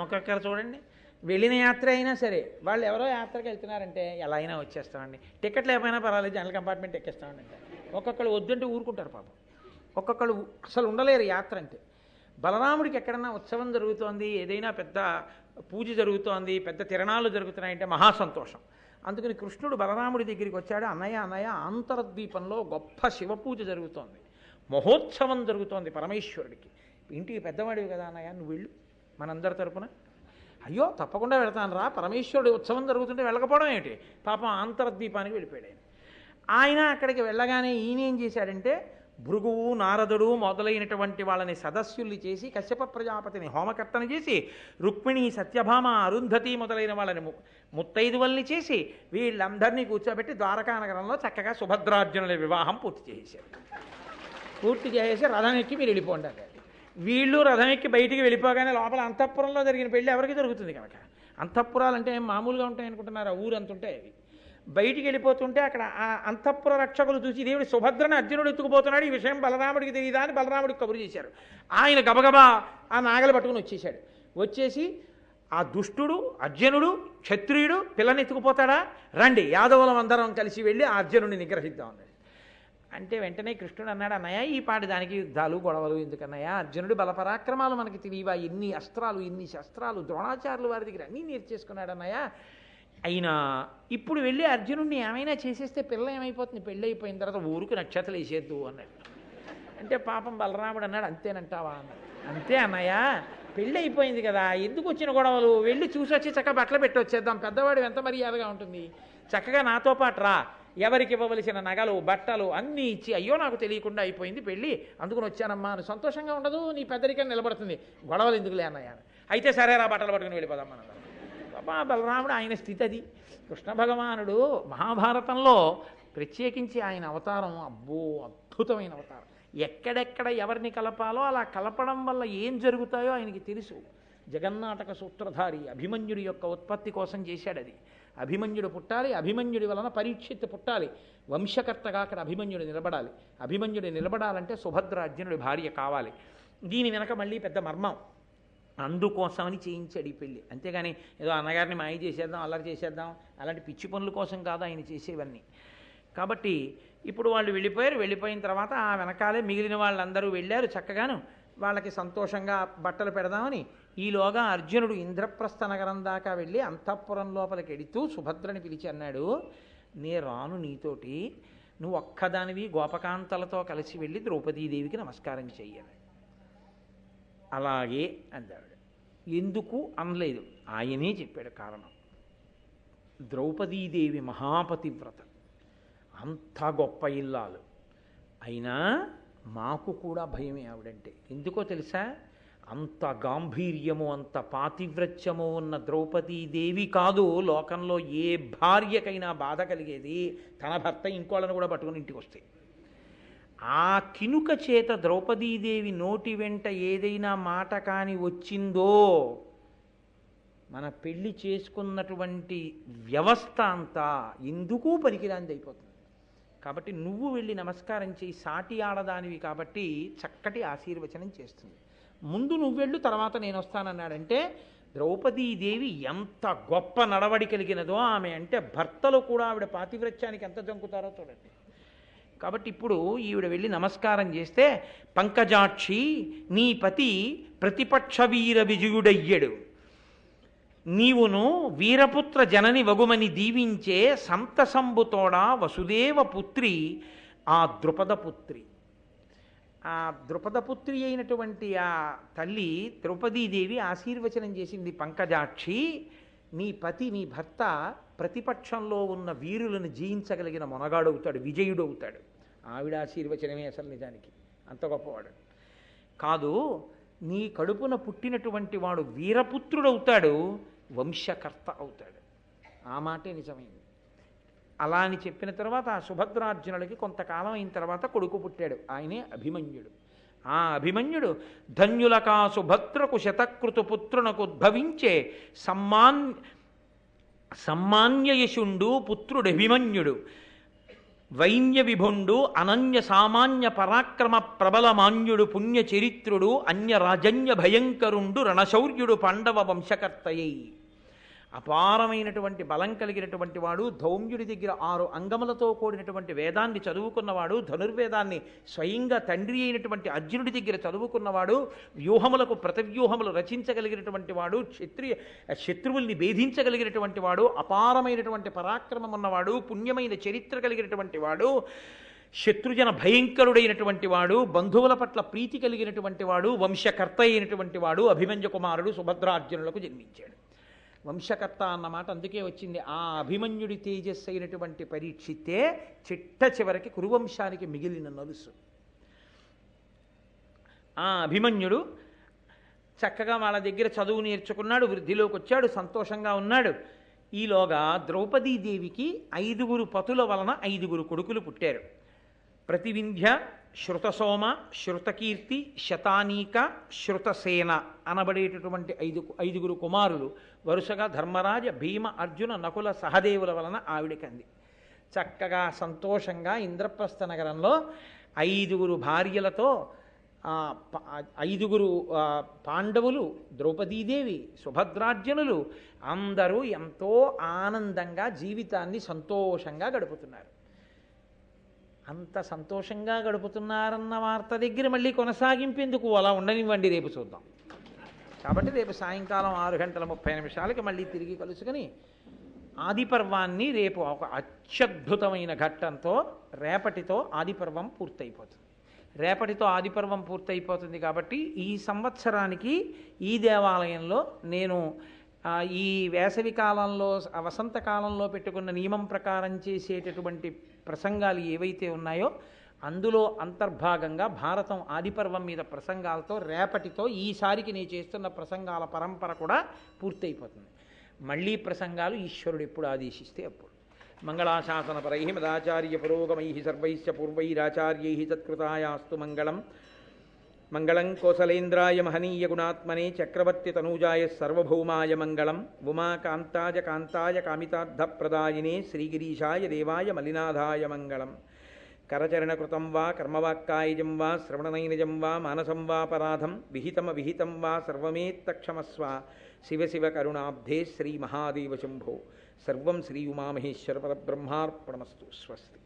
ఒక్కొక్కరు చూడండి, వెళ్ళిన యాత్ర అయినా సరే, వాళ్ళు ఎవరో యాత్రకి వెళ్తున్నారంటే ఎలా అయినా వచ్చేస్తామండి, టికెట్ లేకపోయినా పర్వాలేదు జనరల్ కంపార్ట్మెంట్ ఎక్కేస్తామండి అంటే. ఒక్కొక్కరు వద్దంటే ఊరుకుంటారు పాపం, ఒక్కొక్కరు అసలు ఉండలేరు యాత్ర అంటే. బలరాముడికి ఎక్కడన్నా ఉత్సవం జరుగుతోంది, ఏదైనా పెద్ద పూజ జరుగుతోంది, పెద్ద తిరణాలు జరుగుతున్నాయంటే మహాసంతోషం. అందుకని కృష్ణుడు బలరాముడి దగ్గరికి వచ్చాడు, అన్నయ్య ఆంతరద్వీపంలో గొప్ప శివపూజ జరుగుతోంది, మహోత్సవం జరుగుతోంది పరమేశ్వరుడికి, ఇంటికి పెద్దవాడివి కదా అన్నయ్య, నువ్వు వెళ్ళు మనందరి తరపున. అయ్యో తప్పకుండా వెళతాను రా, పరమేశ్వరుడు ఉత్సవం జరుగుతుంటే వెళ్ళకపోవడం ఏమిటి, పాపం ఆంతరద్వీపానికి వెళ్ళిపోయాడు ఆయన. అక్కడికి వెళ్ళగానే ఈయన ఏం చేశాడంటే, భృగువు, నారదుడు మొదలైనటువంటి వాళ్ళని సదస్యుల్ని చేసి, కశ్యప ప్రజాపతిని హోమకర్తన చేసి, రుక్మిణి, సత్యభామ, అరుంధతి మొదలైన వాళ్ళని ముత్తైదువల్ని చేసి, వీళ్ళందరినీ కూర్చోబెట్టి ద్వారకా నగరంలో చక్కగా సుభద్రార్జునుల వివాహం పూర్తి చేసేసి రథం ఎక్కి మీరు వెళ్ళిపోండి. వీళ్ళు రథం ఎక్కి బయటికి వెళ్ళిపోగానే లోపల అంతఃపురంలో జరిగిన పెళ్ళి ఎవరికి జరుగుతుంది కనుక, అంతఃపురాలు అంటే మామూలుగా ఉంటాయి అనుకుంటున్నారు, ఊరు అంతుంటాయి అవి. బయటికి వెళ్ళిపోతుంటే అక్కడ ఆ అంతఃపుర రక్షకులు చూసి, దేవుడి సుభద్రని అర్జునుడు ఎత్తుకుపోతున్నాడు, ఈ విషయం బలరాముడికి తెలియదా అని బలరాముడికి కబురు చేశారు. ఆయన గబగబా ఆ నాగలు పట్టుకుని వచ్చేసాడు. వచ్చేసి, ఆ దుష్టుడు అర్జునుడు క్షత్రియుడు పిల్లని ఎత్తుకుపోతాడా, రండి యాదవులం అందరం కలిసి వెళ్ళి ఆ అర్జునుడిని నిగ్రహిద్దాం అన్నాడు. అంటే వెంటనే కృష్ణుడు అన్నాడు, అన్నయ్య ఈ పాటి దానికి యుద్ధాలు గొడవలు ఎందుకన్నయ్య, అర్జునుడు బలపరాక్రమాలు మనకి తెలియవా, ఎన్ని అస్త్రాలు ఎన్ని శస్త్రాలు ద్రోణాచార్యులు వారి దగ్గర అన్నీ నేర్చేసుకున్నాడు అన్నయ్య. అయినా ఇప్పుడు వెళ్ళి అర్జునుడిని ఏమైనా చేసేస్తే పిల్ల ఏమైపోతుంది, పెళ్ళి అయిపోయిన తర్వాత ఊరికి నక్షత్రాలు వేసేద్దు అన్నాడు. అంటే పాపం బలరాముడు అన్నాడు, అంతేనంటావా అన్నాడు. అంతే అన్నయ్య, పెళ్ళి అయిపోయింది కదా, ఎందుకు వచ్చిన గొడవలు, వెళ్ళి చూసొచ్చి చక్కగా బట్టలు పెట్టి వచ్చేద్దాం, పెద్దవాడు ఎంత మర్యాదగా ఉంటుంది, చక్కగా నాతో పాటు రా, ఎవరికి ఇవ్వవలసిన నగలు బట్టలు అన్నీ ఇచ్చి, అయ్యో నాకు తెలియకుండా అయిపోయింది పెళ్ళి అందుకుని వచ్చానమ్మా అని సంతోషంగా ఉండదు, నీ పెద్దరికం నిలబడుతుంది, గొడవలు ఎందుకులే అన్నయ్య. అయితే సరేరా బట్టలు పట్టుకుని వెళ్ళిపోదాం మనం. బాబా బలరాముడు ఆయన స్థితి అది. కృష్ణ భగవానుడు మహాభారతంలో ప్రత్యేకించి ఆయన అవతారం అబ్బో అద్భుతమైన అవతారం. ఎక్కడెక్కడ ఎవరిని కలపాలో అలా కలపడం వల్ల ఏం జరుగుతాయో ఆయనకి తెలుసు. జగన్నాటక సూత్రధారి అభిమన్యుడి యొక్క ఉత్పత్తి కోసం చేశాడు అది. అభిమన్యుడు పుట్టాలి, అభిమన్యుడి వలన పరీక్షిత్తు పుట్టాలి, వంశకర్తగా అక్కడ అభిమన్యుడు నిలబడాలి. అభిమన్యుడు నిలబడాలంటే సుభద్రార్జునుడి భార్య కావాలి. దీని వెనక మళ్ళీ పెద్ద మర్మం. అందుకోసమని చేయించాడు ఈ పెళ్ళి. అంతేగాని ఏదో అన్నగారిని మాయ చేసేద్దాం, అల్లరి చేసేద్దాం, అలాంటి పిచ్చి పనుల కోసం కాదు ఆయన చేసేవన్నీ. కాబట్టి ఇప్పుడు వాళ్ళు వెళ్ళిపోయారు. వెళ్ళిపోయిన తర్వాత ఆ వెనకాలే మిగిలిన వాళ్ళందరూ వెళ్ళారు. చక్కగాను వాళ్ళకి సంతోషంగా బట్టలు పెడదామని ఈలోగా అర్జునుడు ఇంద్రప్రస్థ నగరం దాకా వెళ్ళి అంతఃపురం లోపలికి వెడుతూ సుభద్రని పిలిచి అన్నాడు, నే రాను నీతోటి, నువ్వు ఒక్కదానివి గోపకాంతలతో కలిసి వెళ్ళి ద్రౌపదీదేవికి నమస్కారం చెయ్యాలి. అలాగే అందాడు. ఎందుకు అనలేదు, ఆయనే చెప్పాడు కారణం. ద్రౌపదీదేవి మహాపతివ్రత, అంత గొప్ప ఇల్లాలు, అయినా మాకు కూడా భయమే ఆవిడంటే. ఎందుకో తెలుసా, అంత గాంభీర్యము అంత పాతివ్రత్యము ఉన్న ద్రౌపదీదేవి కాదు లోకంలో ఏ భార్యకైనా బాధ కలిగేది తన భర్త ఇంకోళ్ళను కూడా పట్టుకుని ఇంటికి వస్తే. ఆ కినుక చేత ద్రౌపదీదేవి నోటి వెంట ఏదైనా మాట కాని వచ్చిందో మన పెళ్లి చేసుకున్నటువంటి వ్యవస్థ అంతా ఎందుకు పనికిరాంది అయిపోతుంది. కాబట్టి నువ్వు వెళ్ళి నమస్కారం చేయి, సాటి ఆడదానివి కాబట్టి చక్కటి ఆశీర్వచనం చేస్తుంది. ముందు నువ్వు వెళ్ళు, తర్వాత నేను వస్తానన్నాడంటే ద్రౌపదీదేవి ఎంత గొప్ప నడవడి కలిగినదో ఆమె అంటే భర్తలు కూడా ఆవిడ పాతివ్రత్యానికి ఎంత జంకుతారో చూడండి. కాబట్టి ఇప్పుడు ఈవిడ వెళ్ళి నమస్కారం చేస్తే, పంకజాక్షి నీ పతి ప్రతిపక్ష వీర విజయుడయ్యడు, నీవును వీరపుత్ర జనని వగుమని దీవించే సంతసంబుతోడా వసుదేవ పుత్రి ఆ ద్రుపదపుత్రి. ఆ ద్రుపదపుత్రి అయినటువంటి ఆ తల్లి ద్రౌపదీదేవి ఆశీర్వచనం చేసింది, పంకజాక్షి నీ పతి నీ భర్త ప్రతిపక్షంలో ఉన్న వీరులను జయించగలిగిన మొనగాడవుతాడు, విజయుడవుతాడు. ఆవిడ ఆశీర్వచనమే అసలు నిజానికి, అంత గొప్పవాడు కాదు. నీ కడుపున పుట్టినటువంటి వాడు వీరపుత్రుడవుతాడు, వంశకర్త అవుతాడు. ఆ మాటే నిజమైంది. అలా అని చెప్పిన తర్వాత ఆ సుభద్రార్జునులకి కొంతకాలం అయిన తర్వాత కొడుకు పుట్టాడు, ఆయనే అభిమన్యుడు. ఆ అభిమన్యుడు ధన్యులకా సుభద్రకు శతకృతు పుత్రునకు ఉద్భవించే సమ్మాన్యయశుండు పుత్రుడభిమన్యుడు, వైన్య విభుండు అనన్య సామాన్య పరాక్రమ ప్రబలమాన్యుడు, పుణ్యచరిత్రుడు అన్యరాజన్య భయంకరుండు, రణశౌర్యుడు, పాండవ వంశకర్తయ్యి. అపారమైనటువంటి బలం కలిగినటువంటి వాడు, ధౌమ్యుడి దగ్గర 6 అంగములతో కూడినటువంటి వేదాన్ని చదువుకున్నవాడు, ధనుర్వేదాన్ని స్వయంగా తండ్రి అయినటువంటి అర్జునుడి దగ్గర చదువుకున్నవాడు, వ్యూహములకు ప్రతివ్యూహములు రచించగలిగినటువంటి వాడు, శత్రువుల్ని భేదించగలిగినటువంటి వాడు, అపారమైనటువంటి పరాక్రమం ఉన్నవాడు, పుణ్యమైన చరిత్ర కలిగినటువంటి వాడు, శత్రుజన భయంకరుడైనటువంటి వాడు, బంధువుల పట్ల ప్రీతి కలిగినటువంటి వాడు, వంశకర్త అయినటువంటి వాడు అభిమన్యు కుమారుడు సుభద్రార్జునులకు జన్మించాడు. వంశకర్త అన్నమాట అందుకే వచ్చింది. ఆ అభిమన్యుడి తేజస్సు అయినటువంటి పరీక్షితే చిట్ట చివరికి కురువంశానికి మిగిలిన నలుసు. ఆ అభిమన్యుడు చక్కగా వాళ్ళ దగ్గర చదువు నేర్చుకున్నాడు, వృద్ధిలోకి వచ్చాడు, సంతోషంగా ఉన్నాడు. ఈలోగా ద్రౌపదీదేవికి 5 పతుల వలన 5 కొడుకులు పుట్టారు. ప్రతివింధ్య, శృతసోమ, శృతకీర్తి, శతానీక, శృతసేన అనబడేటటువంటి 5 కుమారులు వరుసగా ధర్మరాజ, భీమ, అర్జున, నకుల, సహదేవుల వలన ఆవిడకంది. చక్కగా సంతోషంగా ఇంద్రప్రస్థ నగరంలో 5 భార్యలతో 5 పాండవులు, ద్రౌపదీదేవి, సుభద్రార్జునులు అందరూ ఎంతో ఆనందంగా జీవితాన్ని సంతోషంగా గడుపుతున్నారు. అంత సంతోషంగా గడుపుతున్నారన్న వార్త దగ్గర మళ్ళీ కొనసాగింపేందుకు అలా ఉండనివ్వండి, రేపు చూద్దాం. కాబట్టి రేపు సాయంకాలం 6:30 మళ్ళీ తిరిగి కలుసుకొని ఆదిపర్వాన్ని రేపు ఒక అత్యద్భుతమైన ఘట్టంతో రేపటితో ఆదిపర్వం పూర్తయిపోతుంది. రేపటితో ఆదిపర్వం పూర్తయిపోతుంది కాబట్టి ఈ సంవత్సరానికి ఈ దేవాలయంలో నేను ఈ వేసవి కాలంలో వసంతకాలంలో పెట్టుకున్న నియమం ప్రకారం చేసేటటువంటి ప్రసంగాలు ఏవైతే ఉన్నాయో అందులో అంతర్భాగంగా భారతం ఆదిపర్వం మీద ప్రసంగాలతో రేపటితో ఈసారికి నేను చేస్తున్న ప్రసంగాల పరంపర కూడా పూర్తయిపోతుంది. మళ్ళీ ప్రసంగాలు ఈశ్వరుడు ఎప్పుడు ఆదేశిస్తే అప్పుడు. మంగళాశాసనపరై మదాచార్య పురోగమై సర్వైశ్చ పూర్వైరాచార్యై తత్కృతాయాస్తు మంగళం. మంగళం కోసలేంద్రాయ మహనీయ గుణాత్మనే చక్రవర్తి తనూజాయ సర్వభౌమాయ మంగళం ఉమాకాంతాయ కాంతాయ కామితార్థప్రదాయినే శ్రీగిరీశాయ దేవాయ మలినాథాయ మంగళం. కరచరణకృతం వా కర్మవాక్కాయజం వా శ్రవణనైనజం వా మానసం వాపరాధం విహితం వా సర్వమేత్తక్షమస్వ శివ శివ కరుణాబ్ధే శ్రీ మహాదేవ శంభో. సర్వం శ్రీ ఉమామహేశ్వర పరబ్రహ్మార్పణమస్తు. స్వస్తి.